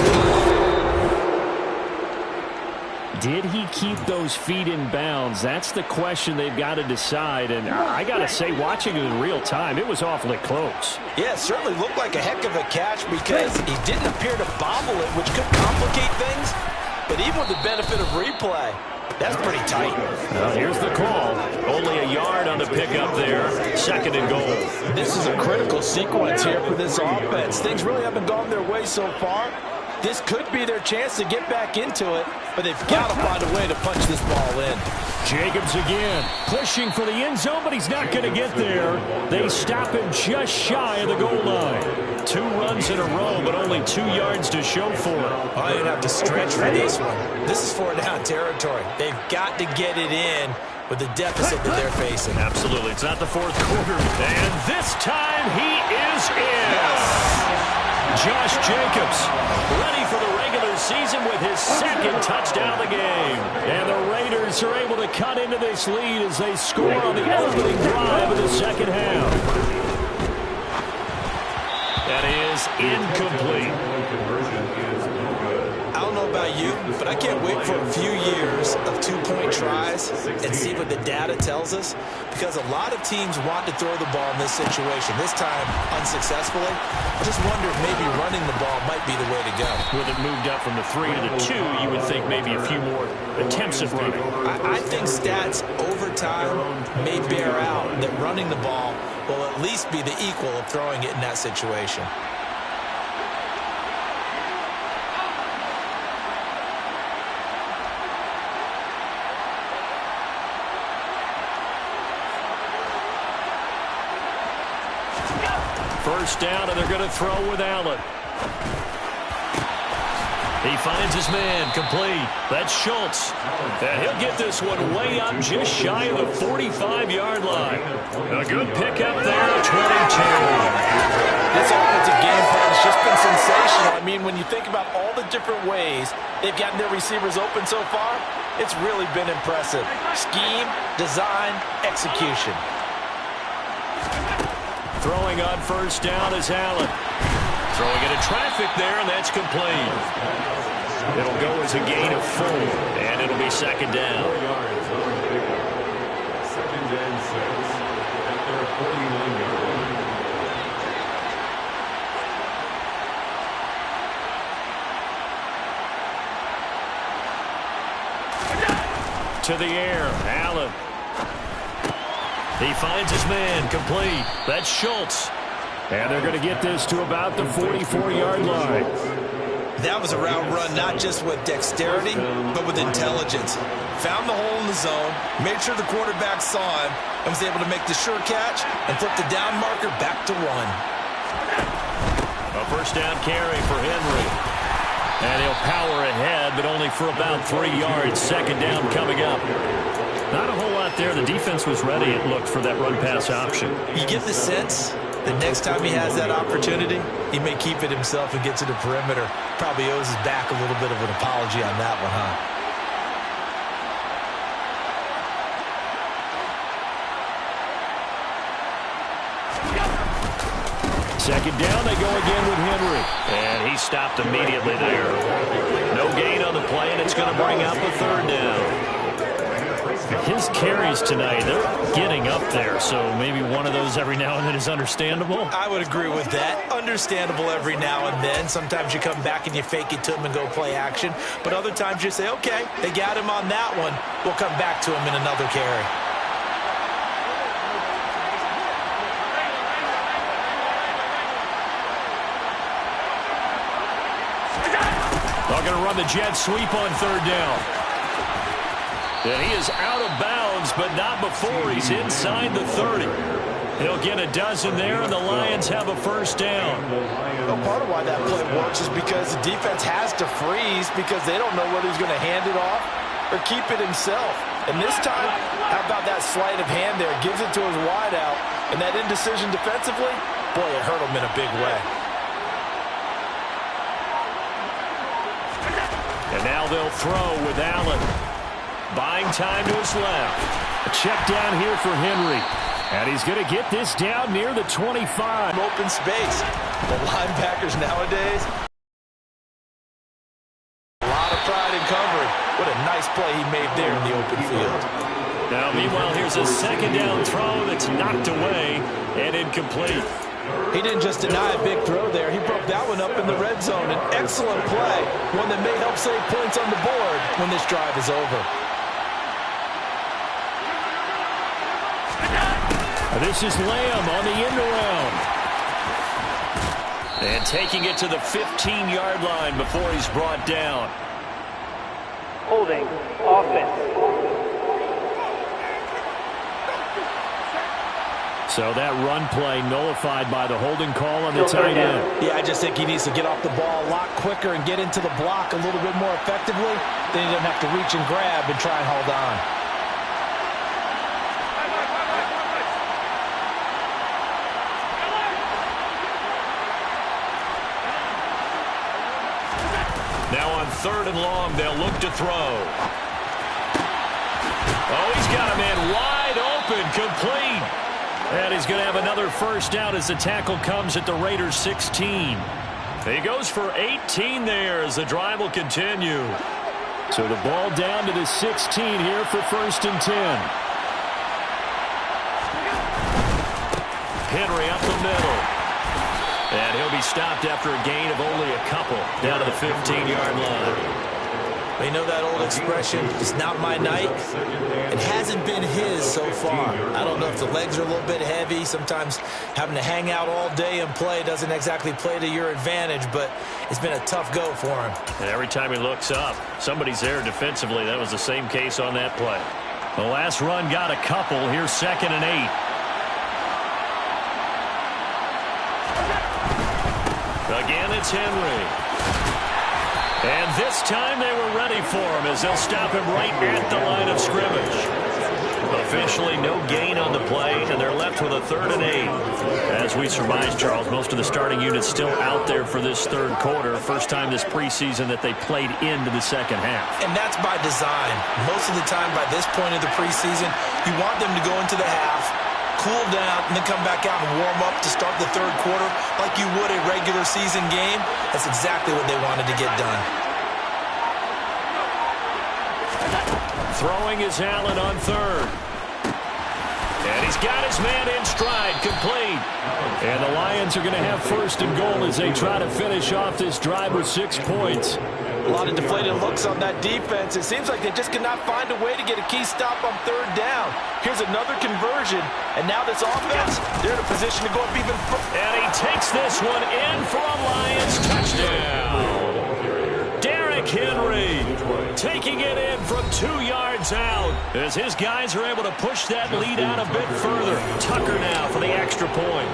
Did he keep those feet in bounds? That's the question they've got to decide. And I got to say, watching it in real time, it was awfully close. Yeah, it certainly looked like a heck of a catch because he didn't appear to bobble it, which could complicate things. But even with the benefit of replay, that's pretty tight. Here's the call. Only a yard on the pickup there. Second and goal. This is a critical sequence here for this offense. Things really haven't gone their way so far. This could be their chance to get back into it, but they've got to find a way to punch this ball in. Jacobs again, pushing for the end zone, but he's not going to get there. They stop him just shy of the goal line. 2 runs in a row, but only 2 yards to show for it. Oh, you'd have to stretch for this one. This is 4-down territory. They've got to get it in with the deficit that they're facing. Absolutely. It's not the fourth quarter. And this time he is in. Yes. Josh Jacobs ready for the regular season with his second touchdown of the game. And the Raiders are able to cut into this lead as they score on the opening drive of the second half. That is incomplete. I don't know about you, but I can't wait for a few years of 2-point tries and see what the data tells us, because a lot of teams want to throw the ball in this situation, this time unsuccessfully. I just wonder if maybe running the ball might be the way to go. With it moved up from the 3 to the 2, you would think maybe a few more attempts at running. I think stats over time may bear out that running the ball will at least be the equal of throwing it in that situation. First down, and they're going to throw with Allen. He finds his man, complete. That's Schultz. And he'll get this one way up just shy of the 45-yard line. A good pickup there, 22. This offensive game plan has just been sensational. I mean, when you think about all the different ways they've gotten their receivers open so far, it's really been impressive. Scheme, design, execution. Throwing on first down is Allen. Throwing into traffic there, and that's complete. It'll go as a gain of 4, and it'll be second down. 4 yards on the pickup. 2nd and 6 at their 49-yard line. To the air, Allen. He finds his man, complete. That's Schultz. And they're going to get this to about the 44-yard line. That was a route run not just with dexterity, but with intelligence. Found the hole in the zone, made sure the quarterback saw him, and was able to make the sure catch and flip the down marker back to run. A first down carry for Henry. And he'll power ahead, but only for about 3 yards. Second down coming up. Not a whole lot there. The defense was ready, it looked, for that run-pass option. You get the sense that next time he has that opportunity, he may keep it himself and get to the perimeter. Probably owes his back a little bit of an apology on that one, huh? Second down, they go again with Henry. And he stopped immediately there. No gain on the play, and it's going to bring up a third down. His carries tonight, they're getting up there, so maybe one of those every now and then is understandable. I would agree with that. Understandable every now and then. Sometimes you come back and you fake it to him and go play action. But other times you say, okay, they got him on that one. We'll come back to him in another carry. They're going to run the jet sweep on third down. And he is out of bounds, but not before he's inside the 30. He'll get a dozen there, and the Lions have a first down. Well, part of why that play works is because the defense has to freeze because they don't know whether he's going to hand it off or keep it himself. And this time, how about that sleight of hand there? Gives it to his wideout, and that indecision defensively, boy, it hurt him in a big way. And now they'll throw with Allen. Buying time to his left. A check down here for Henry. And he's going to get this down near the 25. Open space. The linebackers nowadays, a lot of pride in covering. What a nice play he made there in the open field. Now, meanwhile, here's a second down throw that's knocked away and incomplete. He didn't just deny a big throw there. He broke that one up in the red zone. An excellent play. One that may help save points on the board when this drive is over. This is Lamb on the end around. And taking it to the 15-yard line before he's brought down. Holding, offense. So that run play nullified by the holding call on the tight end. Yeah, I just think he needs to get off the ball a lot quicker and get into the block a little bit more effectively. Then he doesn't have to reach and grab and try and hold on. Now on third and long, they'll look to throw. Oh, he's got a man wide open, complete. And he's going to have another first down as the tackle comes at the Raiders' 16. He goes for 18 there as the drive will continue. So the ball down to the 16 here for first and 10. Henry up the middle. And he'll be stopped after a gain of only a couple down to the 15-yard line. You know that old expression, it's not my night? It hasn't been his so far. I don't know if the legs are a little bit heavy. Sometimes having to hang out all day and play doesn't exactly play to your advantage, but it's been a tough go for him. And every time he looks up, somebody's there defensively. That was the same case on that play. The last run got a couple. Here's 2nd and 8. Again, it's Henry. And this time they were ready for him as they'll stop him right at the line of scrimmage. Officially no gain on the play, and they're left with a 3rd and 8. As we surmise, Charles, most of the starting units still out there for this third quarter. First time this preseason that they played into the second half. And that's by design. Most of the time by this point of the preseason, you want them to go into the half cool down, and then come back out and warm up to start the third quarter like you would a regular season game. That's exactly what they wanted to get done. Throwing is Allen on third. And he's got his man in stride, complete. And the Lions are going to have first and goal as they try to finish off this drive with 6 points. A lot of deflated looks on that defense. It seems like they just cannot find a way to get a key stop on third down. Here's another conversion, and now this offense, they're in a position to go up even further. And he takes this one in for a Lions touchdown. Derrick Henry taking it in from 2 yards out as his guys are able to push that lead out a bit further. Tucker now for the extra point.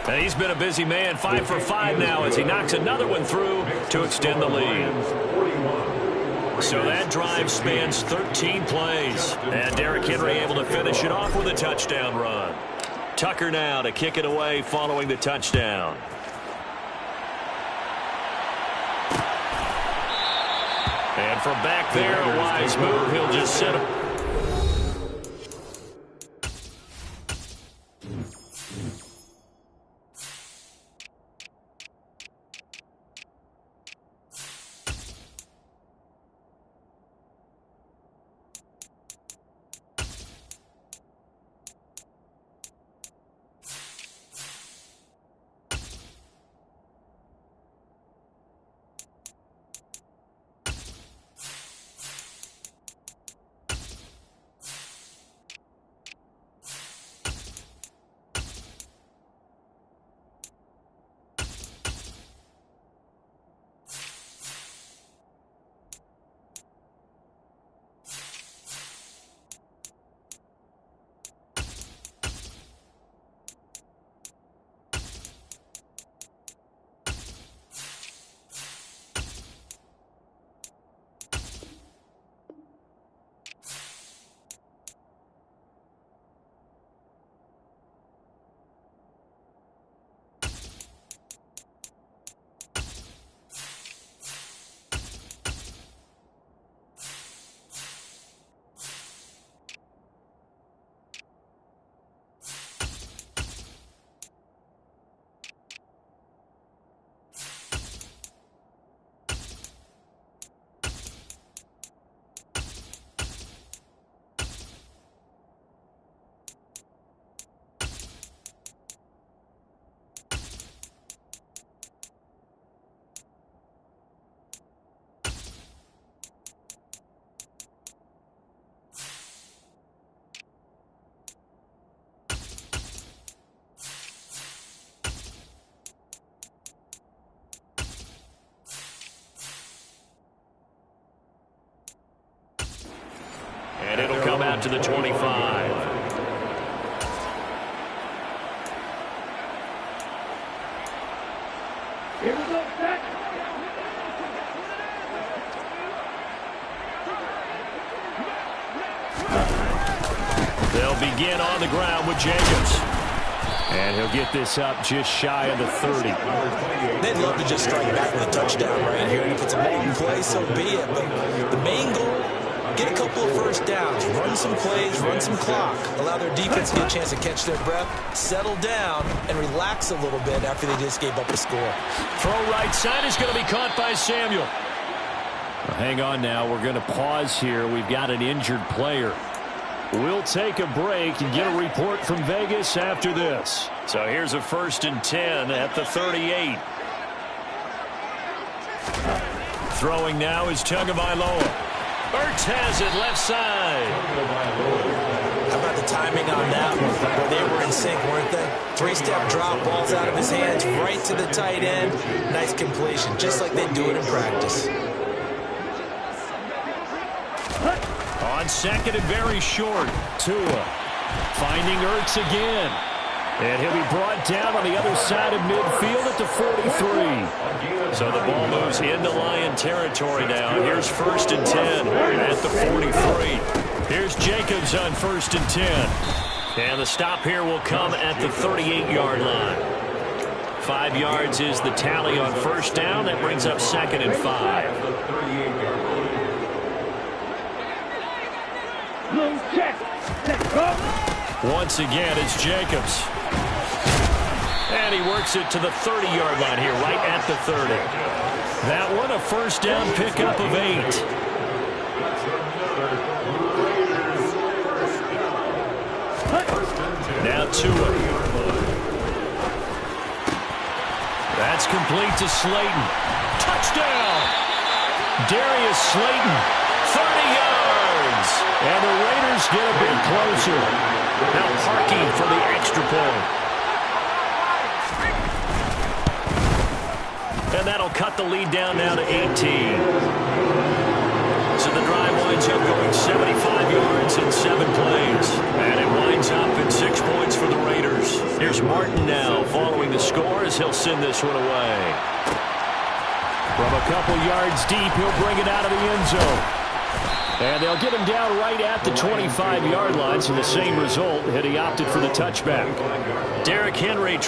And he's been a busy man, 5 for 5 now as he knocks another one through to extend the lead. So that drive spans 13 plays. And Derrick Henry able to finish it off with a touchdown run. Tucker now to kick it away following the touchdown. And from back there, a wise move. He'll just set him. And it'll come out to the 25. They'll begin on the ground with Jacobs. And he'll get this up just shy of the 30. They'd love to just strike back with a touchdown right here. And if it's a long play, so be it. But the main goal, get a couple of first downs, run some plays, run some clock, allow their defense to get a chance to catch their breath, settle down, and relax a little bit after they just gave up a score. Throw right side is going to be caught by Samuel. Well, hang on now. We're going to pause here. We've got an injured player. We'll take a break and get a report from Vegas after this. So here's a 1st and 10 at the 38. Throwing now is Tagovailoa. Ertz has it left side. How about the timing on that one? Where they were in sync, weren't they? 3-step drop, balls out of his hands, right to the tight end. Nice completion, just like they do it in practice. On second and very short, Tua finding Ertz again. And he'll be brought down on the other side of midfield at the 43. So the ball moves into Lion territory now. Here's 1st and 10 at the 43. Here's Jacobs on 1st and 10. And the stop here will come at the 38-yard line. 5 yards is the tally on 1st down. That brings up 2nd and 5. Once again, it's Jacobs. And he works it to the 30-yard line here, right at the 30. That one, a first down pickup of 8. Now Tua. That's complete to Slayton. Touchdown! Darius Slayton, 30 yards. And the Raiders get a bit closer. Now Parkey for the extra point. And that'll cut the lead down now to 18. So the drive winds up going 75 yards in 7 plays. And it winds up in 6 points for the Raiders. Here's Martin now following the score as he'll send this one away. From a couple yards deep, he'll bring it out of the end zone. And they'll get him down right at the 25-yard line, so the same result had he opted for the touchback. Derrick Henry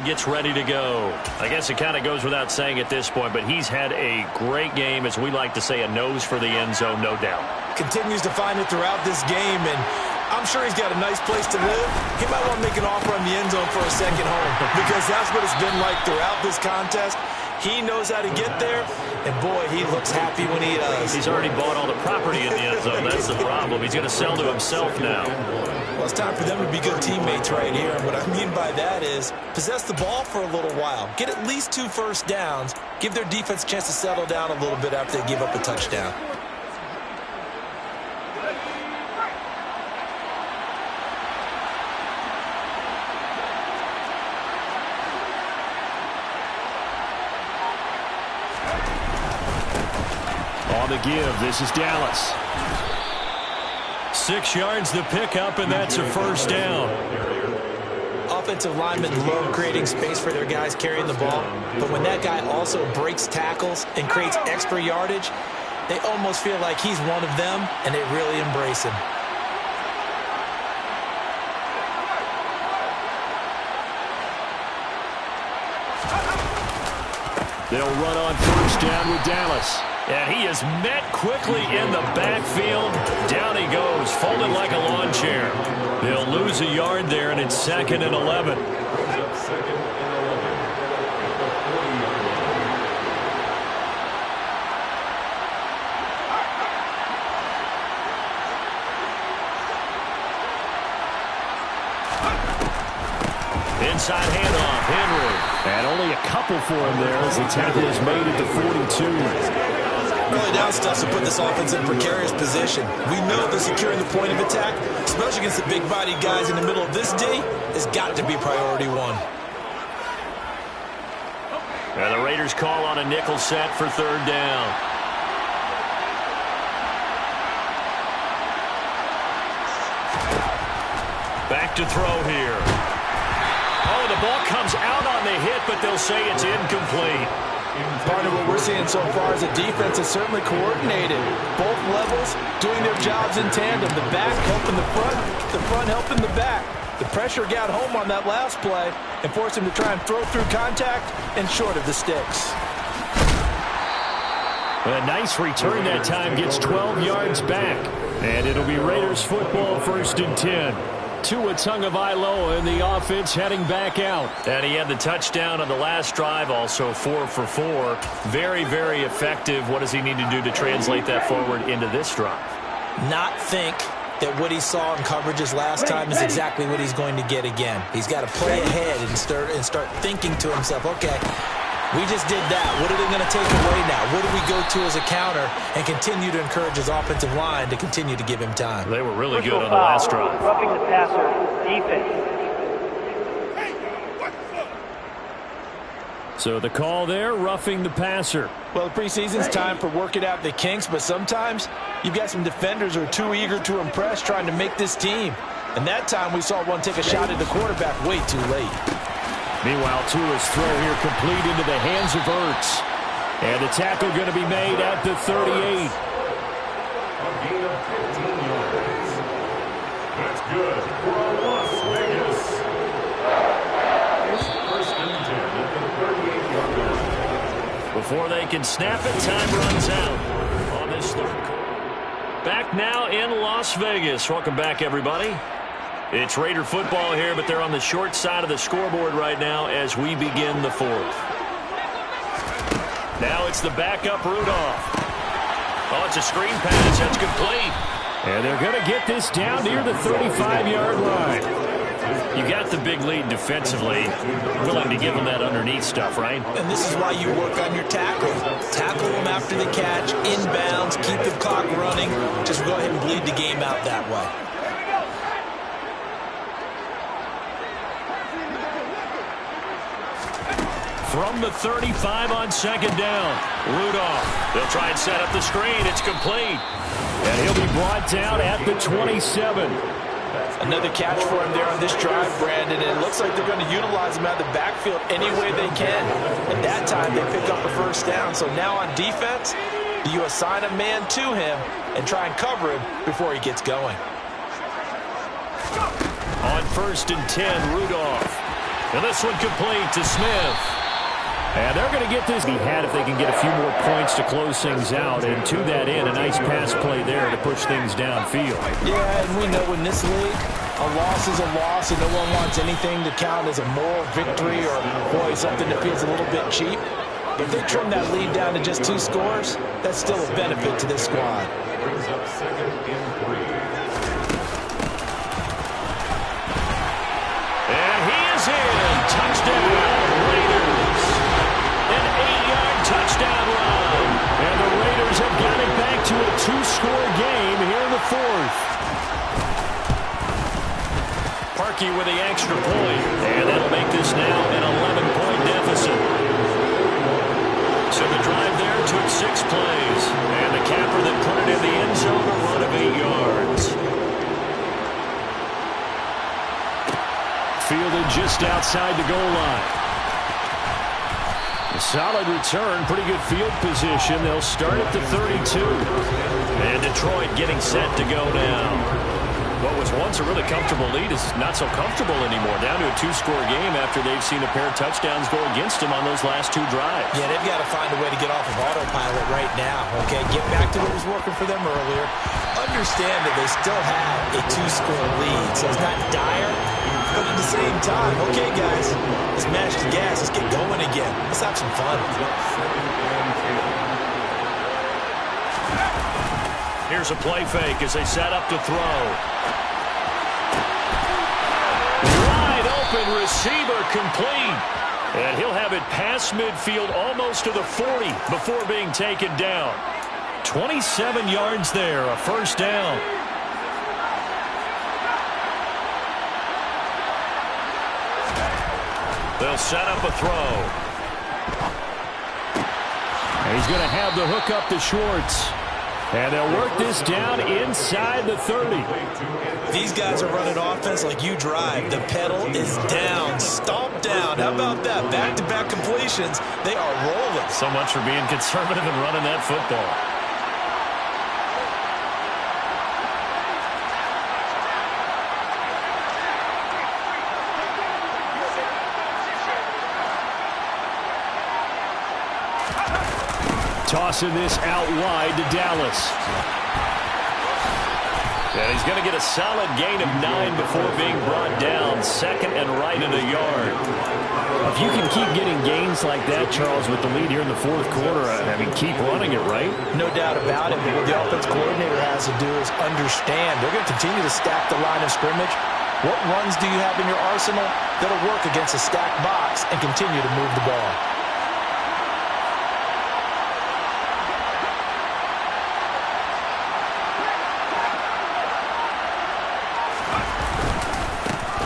gets ready to go. I guess it kind of goes without saying at this point, but he's had a great game, as we like to say, a nose for the end zone, no doubt. Continues to find it throughout this game, and I'm sure he's got a nice place to live. He might want to make an offer on the end zone for a second home, because that's what it's been like throughout this contest. He knows how to get there, and boy, he looks happy when he does. He's already bought all the property in the end zone. That's the problem. He's going to sell to himself now. Well, it's time for them to be good teammates right here. And what I mean by that is possess the ball for a little while. Get at least 2 first downs. Give their defense a chance to settle down a little bit after they give up a touchdown. On the give, this is Dallas. 6 yards the pickup, and that's a first down. Offensive linemen love creating space for their guys carrying the ball, but when that guy also breaks tackles and creates extra yardage, they almost feel like he's one of them, and they really embrace him. They'll run on first down with Dallas. And he is met quickly in the backfield. Down he goes, folded like a lawn chair. They'll lose a yard there, and it's 2nd and 11. Inside handoff, Henry. And only a couple for him there as the tackle is made at the 42. Early down stuff to put this offense in precarious position. We know that securing the point of attack, especially against the big-bodied guys in the middle of this D, has got to be priority 1. And the Raiders call on a nickel set for 3rd down. Back to throw here. Oh, the ball comes out on the hit, but they'll say it's incomplete. Part of what we're seeing so far is a defense that's certainly coordinated. Both levels doing their jobs in tandem. The back helping the front helping the back. The pressure got home on that last play and forced him to try and throw through contact and short of the sticks. A nice return that time, gets 12 yards back. And it'll be Raiders football, 1st and 10. Tua Tagovailoa in the offense heading back out. And he had the touchdown on the last drive, also 4 for 4. Very, very effective. What does he need to do to translate that forward into this drive? Not think that what he saw in coverages last time is exactly what he's going to get again. He's got to play ahead and start thinking to himself, okay, we just did that. What are they going to take away now? What do we go to as a counter? And continue to encourage his offensive line to continue to give him time. They were really good on the last drive. Roughing the passer, defense. So the call there, roughing the passer. Well, the preseason's time for working out the kinks, but sometimes you've got some defenders who are too eager to impress trying to make this team. And that time we saw one take a shot at the quarterback way too late. Meanwhile, Tua's throw here complete into the hands of Ertz. And the tackle going to be made at the 38. A gain of 15 yards. That's good for Las Vegas. It's 1st and 10 at the 38-yard line. Before they can snap it, time runs out on this 3rd quarter. Back now in Las Vegas. Welcome back, everybody. It's Raider football here, but they're on the short side of the scoreboard right now as we begin the 4th. Now it's the backup Rudolph. Oh, it's a screen pass. That's complete. And they're going to get this down near the 35-yard line. You got the big lead defensively. Willing to give them that underneath stuff, right? And this is why you work on your tackling. Tackle them after the catch, inbounds, keep the clock running. Just go ahead and bleed the game out that way. From the 35 on 2nd down, Rudolph. They'll try and set up the screen. It's complete. And he'll be brought down at the 27. Another catch for him there on this drive, Brandon. And it looks like they're going to utilize him out of the backfield any way they can. And that time they pick up a 1st down. So now on defense, you assign a man to him and try and cover him before he gets going. On 1st and 10, Rudolph. And this one complete to Smith. And they're going to get this. Be had if they can get a few more points to close things out. And to that end, a nice pass play there to push things downfield. Yeah, and we know in this league, a loss is a loss, and no one wants anything to count as a moral victory or, boy, something that feels a little bit cheap. But if they trim that lead down to just 2 scores, that's still a benefit to this squad. Brings up 2nd and 3. And he is in. Touchdown, Raiders. An 8-yard touchdown run. And the Raiders have got it back to a 2-score game here in the 4th. Parkey with the extra point. And that'll make this now an 11-point deficit. So the drive there took 6 plays. And the capper that put it in the end zone, a run of 8 yards. Fielded just outside the goal line. A solid return, pretty good field position. They'll start at the 32. And Detroit getting set to go now. What was once a really comfortable lead is not so comfortable anymore. Down to a 2-score game after they've seen a pair of touchdowns go against them on those last 2 drives. Yeah, they've got to find a way to get off of autopilot right now, okay? Get back to what was working for them earlier. Understand that they still have a 2-score lead, so it's not dire, but at the same time, okay, guys, let's mash the gas. Let's get going again. Let's have some fun. Here's a play fake as they set up to throw. Wide open receiver complete. And he'll have it past midfield almost to the 40 before being taken down. 27 yards there, a 1st down. They'll set up a throw. And he's going to have the hook up to Schwartz. And they'll work this down inside the 30. These guys are running offense like you drive. The pedal is down, stomp down. How about that? Back-to-back completions. They are rolling. So much for being conservative and running that football. Tossing this out wide to Dallas. And he's going to get a solid gain of 9 before being brought down. Second and right in a yard. If you can keep getting gains like that, Charles, with the lead here in the fourth quarter, I mean, keep running it, right? No doubt about it. But what the offense coordinator has to do is understand. They're going to continue to stack the line of scrimmage. What runs do you have in your arsenal that'll work against a stacked box and continue to move the ball?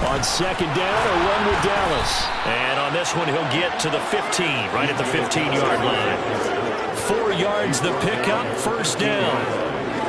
On second down, a run with Dallas. And on this one, he'll get to the 15, right at the 15-yard line. 4 yards the pickup, first down.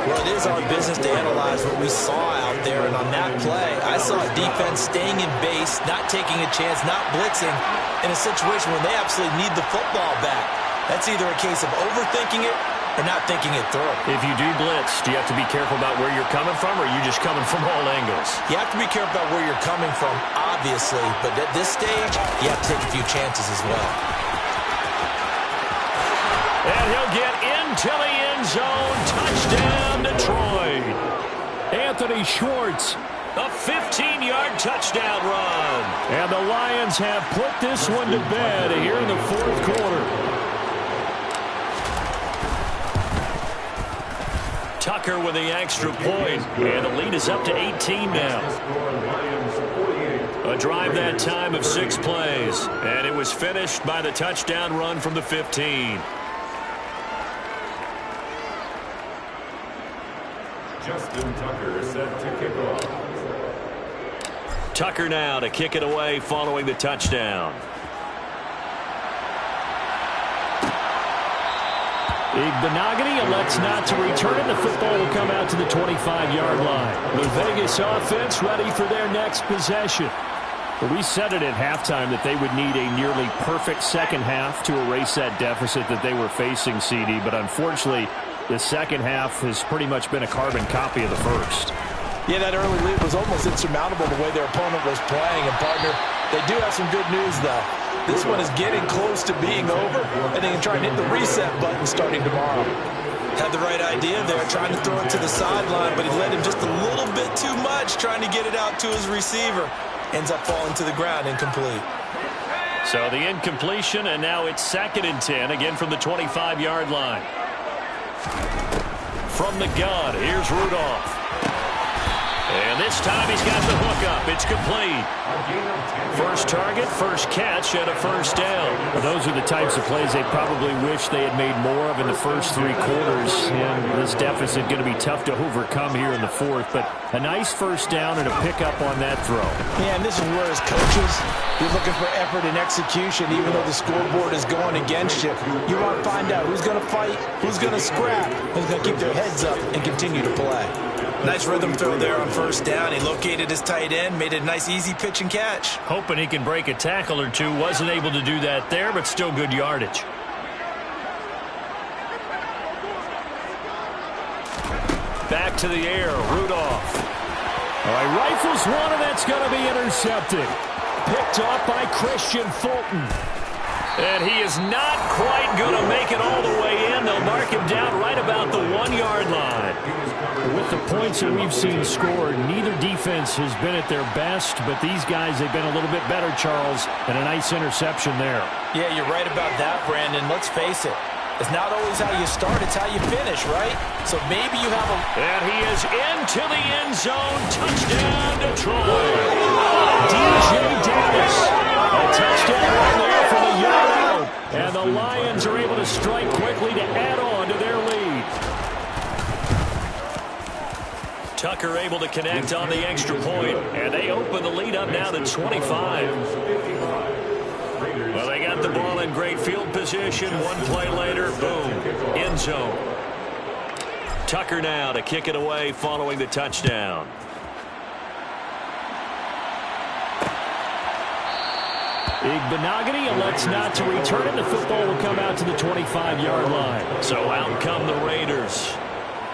Well, it is our business to analyze what we saw out there. And on that play, I saw a defense staying in base, not taking a chance, not blitzing, in a situation where they absolutely need the football back. That's either a case of overthinking it or not thinking it through. If you do blitz, do you have to be careful about where you're coming from, or are you just coming from all angles? You have to be careful about where you're coming from, obviously, but at this stage, you have to take a few chances as well. And he'll get into the end zone. Touchdown, Detroit. Anthony Schwartz. A 15-yard touchdown run. And the Lions have put this one to bed here in the fourth quarter. Tucker with the extra point, and the lead is up to 18 now. A drive that time of 6 plays, and it was finished by the touchdown run from the 15. Justin Tucker set to kick off. Tucker now to kick it away following the touchdown. Igbenogany elects not to return it. The football will come out to the 25-yard line. The Vegas offense ready for their next possession. Well, we said it at halftime that they would need a nearly perfect second half to erase that deficit that they were facing, CD. But unfortunately, the second half has pretty much been a carbon copy of the first. Yeah, that early lead was almost insurmountable the way their opponent was playing. And, partner, they do have some good news, though. This one is getting close to being over, and they can try and hit the reset button starting tomorrow. Had the right idea there, trying to throw it to the sideline, but he led him just a little bit too much, trying to get it out to his receiver. Ends up falling to the ground, incomplete. So the incompletion, and now it's 2nd and 10, again from the 25-yard line. From the gun, here's Rudolph. And this time he's got the hook up. It's complete. First target, first catch, and a first down. Well, those are the types of plays they probably wish they had made more of in the first 3 quarters. And this deficit going to be tough to overcome here in the fourth. But a nice first down and a pickup on that throw. Yeah, and this is where as coaches, you're looking for effort and execution, even though the scoreboard is going against you. You want to find out who's going to fight, who's going to scrap, who's going to keep their heads up and continue to play. Nice rhythm throw there on first down. He located his tight end, made it a nice easy pitch and catch. Hoping he can break a tackle or two. Wasn't able to do that there, but still good yardage. Back to the air, Rudolph. All right, rifles one, and that's going to be intercepted. Picked up by Christian Fulton. And he is not quite going to make it all the way in. They'll mark him down right about the 1-yard line. With the points that we've seen scored, neither defense has been at their best, but these guys, they've been a little bit better, Charles, and a nice interception there. Yeah, you're right about that, Brandon. Let's face it. It's not always how you start, it's how you finish, right? So maybe you have a... And he is into the end zone. Touchdown, Detroit. DJ Davis. A touchdown right there from the yard out. And the Lions are able to strike quickly to add on to their lead. Tucker able to connect on the extra point, and they open the lead up now to 25. Well, they got the ball in great field position. One play later, boom, end zone. Tucker now to kick it away following the touchdown. Igbenogany elects not to return it. The football will come out to the 25-yard line. So out come the Raiders.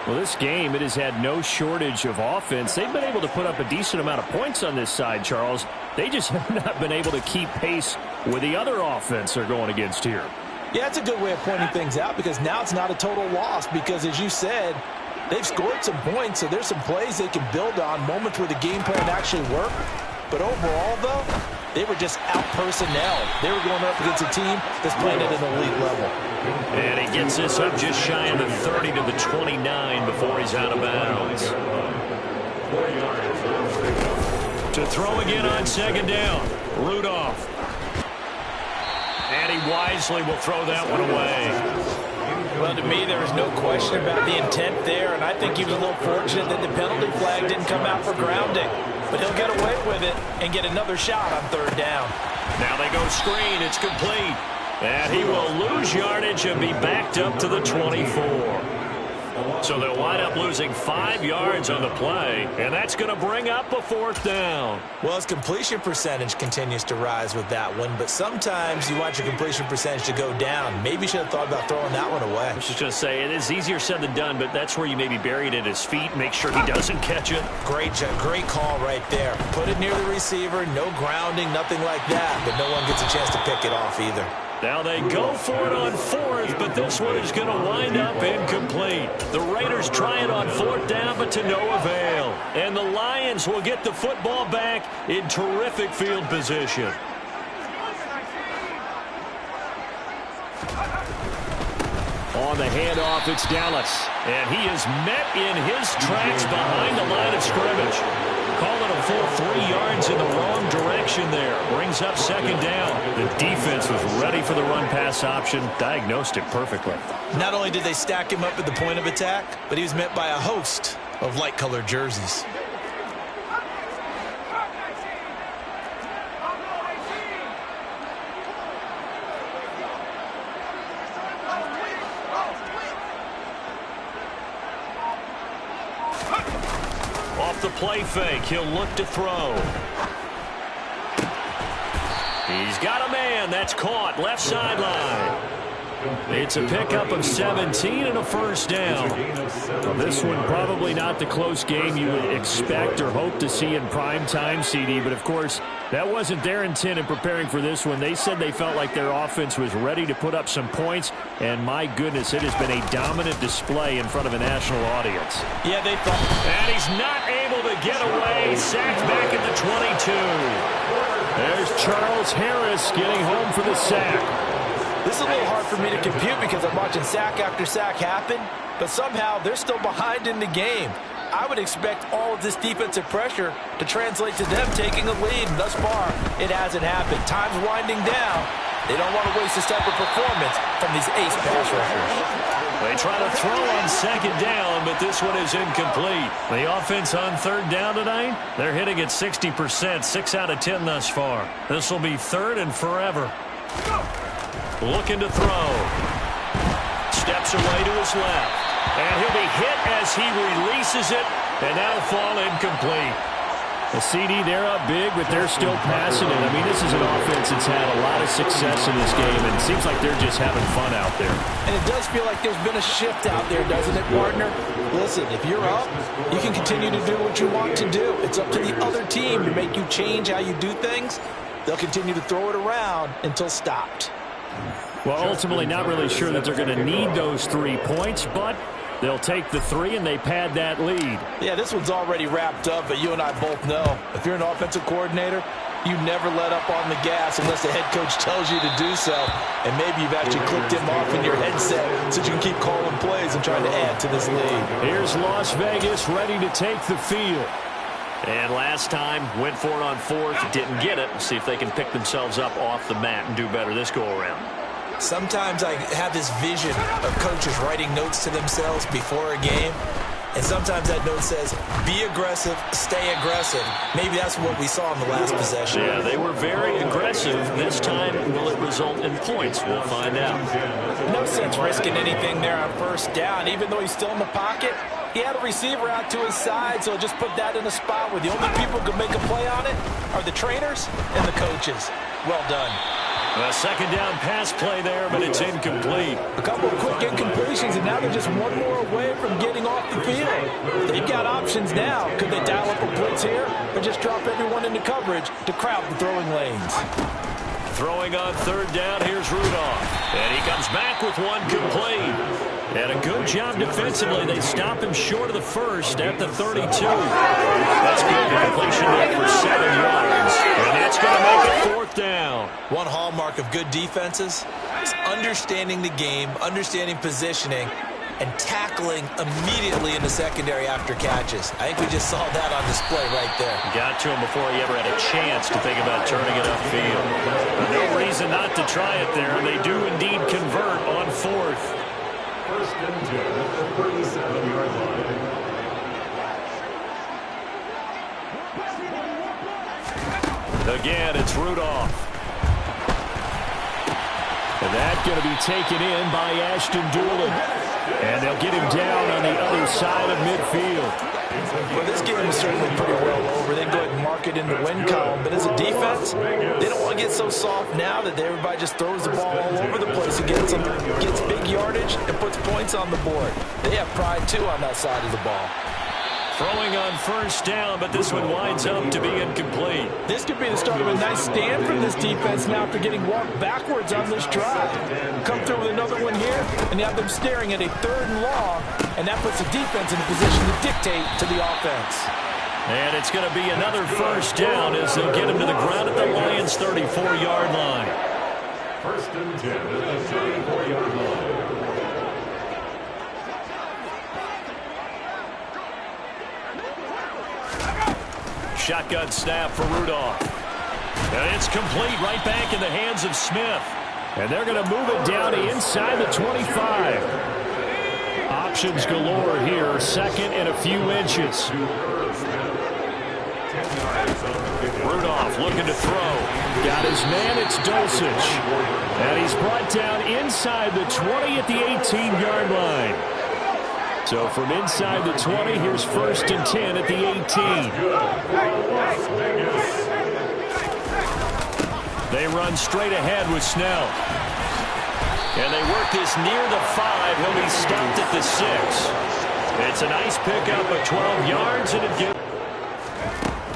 Well, this game, it has had no shortage of offense. They've been able to put up a decent amount of points on this side, Charles. They just have not been able to keep pace with the other offense they're going against here. Yeah, that's a good way of pointing things out because now it's not a total loss because, as you said, they've scored some points, so there's some plays they can build on, moments where the game plan actually worked. But overall, though, they were just out-personnel. They were going up against a team that's playing at an elite level. And he gets this up just shy of the 30 to the 29 before he's out of bounds. To throw again on second down, Rudolph. And he wisely will throw that one away. Well, to me, there was no question about the intent there, and I think he was a little fortunate that the penalty flag didn't come out for grounding. But he'll get away with it and get another shot on third down. Now they go screen. It's complete. And he will lose yardage and be backed up to the 24. So they'll wind up losing 5 yards on the play, and that's going to bring up a fourth down. Well, his completion percentage continues to rise with that one, but sometimes you want your completion percentage to go down. Maybe you should have thought about throwing that one away. I was just going to say, it is easier said than done, but that's where you maybe bury it at his feet, make sure he doesn't catch it. Great call right there. Put it near the receiver, no grounding, nothing like that, but no one gets a chance to pick it off either. Now they go for it on fourth, but this one is going to wind up incomplete. The Raiders try it on fourth down, but to no avail. And the Lions will get the football back in terrific field position. On the handoff, it's Dallas. And he is met in his tracks behind the line of scrimmage. Call it a full 3 yards in the wrong direction there. Brings up second down. The defense was ready for the run-pass option. Diagnosed it perfectly. Not only did they stack him up at the point of attack, but he was met by a host of light-colored jerseys. Off the play fake, he'll look to throw. He's got a man. That's caught. Left sideline. It's a pickup of 17 and a first down. Well, this one probably not the close game you would expect or hope to see in prime time, CD. But, of course, that wasn't their intent in preparing for this one. They said they felt like their offense was ready to put up some points. And, my goodness, it has been a dominant display in front of a national audience. Yeah, they thought. And he's not able to get away. Sacked back at the 22. There's Charles Harris getting home for the sack. This is a little hard for me to compute because I'm watching sack after sack happen, but somehow they're still behind in the game. I would expect all of this defensive pressure to translate to them taking a lead, and thus far, it hasn't happened. Time's winding down. They don't want to waste this type of performance from these ace pass rushers. They try to throw on second down, but this one is incomplete. The offense on third down tonight, they're hitting at 60%, 6 out of 10 thus far. This will be third and forever. Looking to throw. Steps away to his left. And he'll be hit as he releases it, and that'll fall incomplete. The CD, they're up big, but they're still passing it. I mean, this is an offense that's had a lot of success in this game, and it seems like they're just having fun out there. And it does feel like there's been a shift out there, doesn't it, partner? Listen, if you're up, you can continue to do what you want to do. It's up to the other team to make you change how you do things. They'll continue to throw it around until stopped. Well, ultimately not really sure that they're going to need those 3 points, but they'll take the 3 and they pad that lead. Yeah, this one's already wrapped up, but you and I both know if you're an offensive coordinator, you never let up on the gas unless the head coach tells you to do so. And maybe you've actually clicked him off in your headset so you can keep calling plays and trying to add to this lead. Here's Las Vegas ready to take the field. And last time, went for it on fourth, didn't get it. See if they can pick themselves up off the mat and do better this go-around. Sometimes I have this vision of coaches writing notes to themselves before a game. And sometimes that note says, be aggressive, stay aggressive. Maybe that's what we saw in the last possession. Yeah, they were very aggressive. This time, will it result in points? We'll find out. No sense risking anything there on first down. Even though he's still in the pocket, he had a receiver out to his side, so just put that in a spot where the only people who can make a play on it are the trainers and the coaches. Well done. A second down pass play there, but it's incomplete. A couple of quick incompletions, and now they're just one more away from getting off the field. They've got options now. Could they dial up a blitz here or just drop everyone into coverage to crowd the throwing lanes? Throwing on third down, here's Rudolph. And he comes back with one complete. And a good job defensively. They stop him short of the first at the 32. That's good. The completion there for 7 yards. And that's going to make it fourth down. One hallmark of good defenses is understanding the game, understanding positioning, and tackling immediately in the secondary after catches. I think we just saw that on display right there. Got to him before he ever had a chance to think about turning it upfield. No reason not to try it there. They do indeed convert on fourth. First and 10 at the 37-yard line. Again, it's Rudolph. And that's going to be taken in by Ashton Doolin. And they'll get him down on the other side of midfield. Well, this game is certainly pretty well over. They go ahead and mark it in the win column. But as a defense, they don't want to get so soft now that everybody just throws the ball all over the place and gets big yardage and puts points on the board. They have pride, too, on that side of the ball. Throwing on first down, but this one winds up to be incomplete. This could be the start of a nice stand from this defense now after getting walked backwards on this drive. Come through with another one here, and you have them staring at a 3rd and long, and that puts the defense in a position to dictate to the offense. And it's going to be another first down as they'll get him to the ground at the Lions' 34-yard line. First and 10 at the 34-yard line. Shotgun snap for Rudolph. And it's complete right back in the hands of Smith. And they're going to move it down to inside the 25. Options galore here. Second and a few inches. Rudolph looking to throw. Got his man. It's Dulcich. And he's brought down inside the 20 at the 18-yard line. So from inside the 20, here's first and 10 at the 18. They run straight ahead with Snell. And they work this near the 5. He'll be stopped at the 6. It's a nice pickup of 12 yards, and it gives.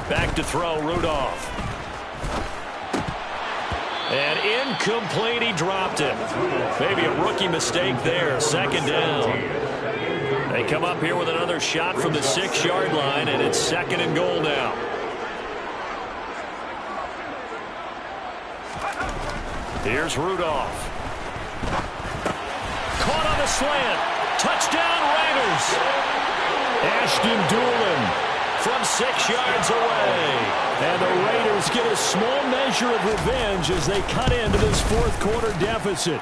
Back to throw, Rudolph. And incomplete, he dropped it. Maybe a rookie mistake there. Second down. They come up here with another shot from the 6-yard line, and it's second and goal now. Here's Rudolph. Caught on a slant. Touchdown, Raiders. Ashton Doolin from 6 yards away. And the Raiders get a small measure of revenge as they cut into this fourth-quarter deficit.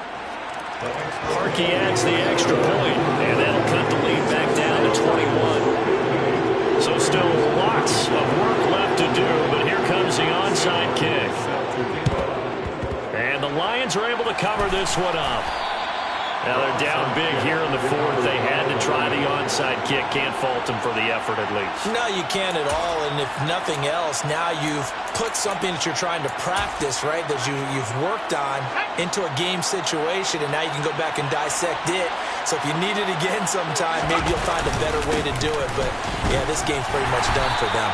Parkey adds the extra point, and that'll cut the lead back down to 21. So still lots of work left to do, but here comes the onside kick. And the Lions are able to cover this one up. Now they're down big here in the fourth. They had to try the onside kick. Can't fault them for the effort at least. No, you can't at all. And if nothing else, now you've put something that you're trying to practice, right, that you've worked on into a game situation, and now you can go back and dissect it. So if you need it again sometime, maybe you'll find a better way to do it. But, yeah, this game's pretty much done for them.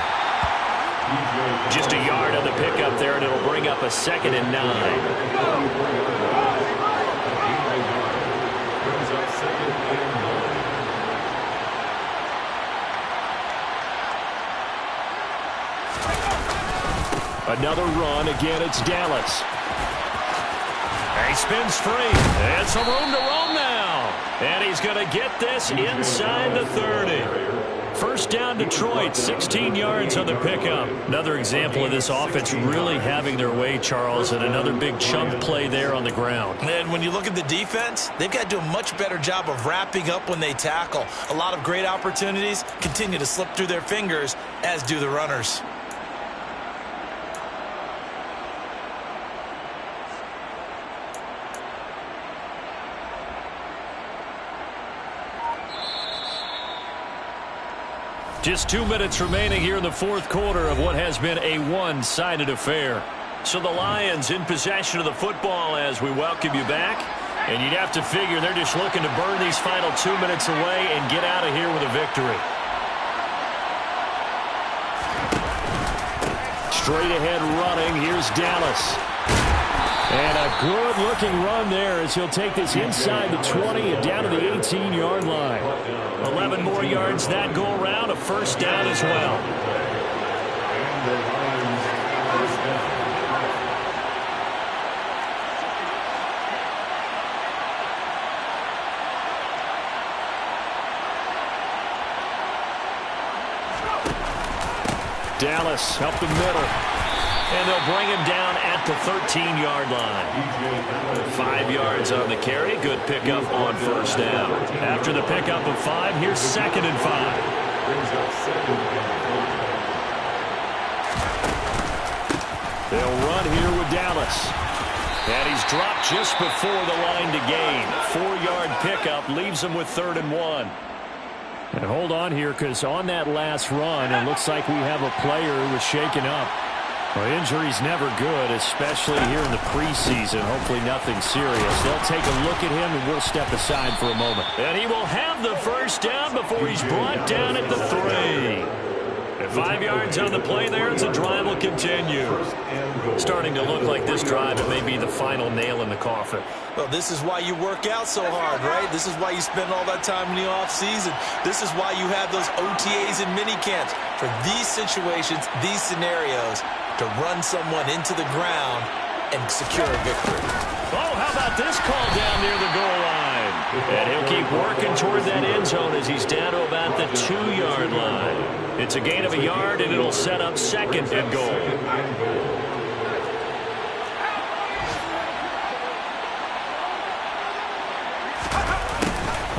Just a yard on the pickup there, and it'll bring up a 2nd and 9. Another run. Again, it's Dallas. And he spins free. And some room to roam now. And he's going to get this inside the 30. First down, Detroit. 16 yards on the pickup. Another example of this offense really having their way, Charles, and another big chunk play there on the ground. And when you look at the defense, they've got to do a much better job of wrapping up when they tackle. A lot of great opportunities continue to slip through their fingers, as do the runners. Just 2 minutes remaining here in the fourth quarter of what has been a one-sided affair. So the Lions in possession of the football as we welcome you back. And you'd have to figure they're just looking to burn these final 2 minutes away and get out of here with a victory. Straight ahead running. Here's Dallas. And a good-looking run there as he'll take this inside the 20 and down to the 18-yard line. 11 more yards that go around, a first down as well. And the Lions first down. Dallas up the middle. And they'll bring him down at the 13-yard line. 5 yards on the carry. Good pickup on first down. After the pickup of 5, here's 2nd and 5. Brings up 2nd and 4. They'll run here with Dallas. And he's dropped just before the line to gain. 4-yard pickup leaves him with 3rd and 1. And hold on here, because on that last run, it looks like we have a player who was shaken up. Well, injury's never good, especially here in the preseason. Hopefully nothing serious. They'll take a look at him, and we'll step aside for a moment. And he will have the first down before he's brought down at the 3. And 5 yards on the play there, and the drive will continue. Starting to look like this drive, it may be the final nail in the coffin. Well, this is why you work out so hard, right? This is why you spend all that time in the offseason. This is why you have those OTAs and minicamps. For these situations, these scenarios, to run someone into the ground and secure a victory. Oh, how about this call down near the goal line? And he'll keep working toward that end zone as he's down to about the 2-yard line. It's a gain of a yard, and it'll set up 2nd and goal.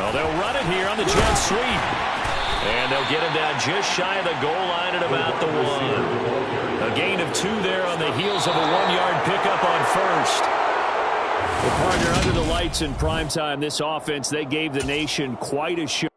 Well, they'll run it here on the jet sweep. And they'll get him down just shy of the goal line at about the 1. A gain of 2 there on the heels of a 1-yard pickup on first. Well, partner, under the lights in primetime, this offense, they gave the nation quite a show.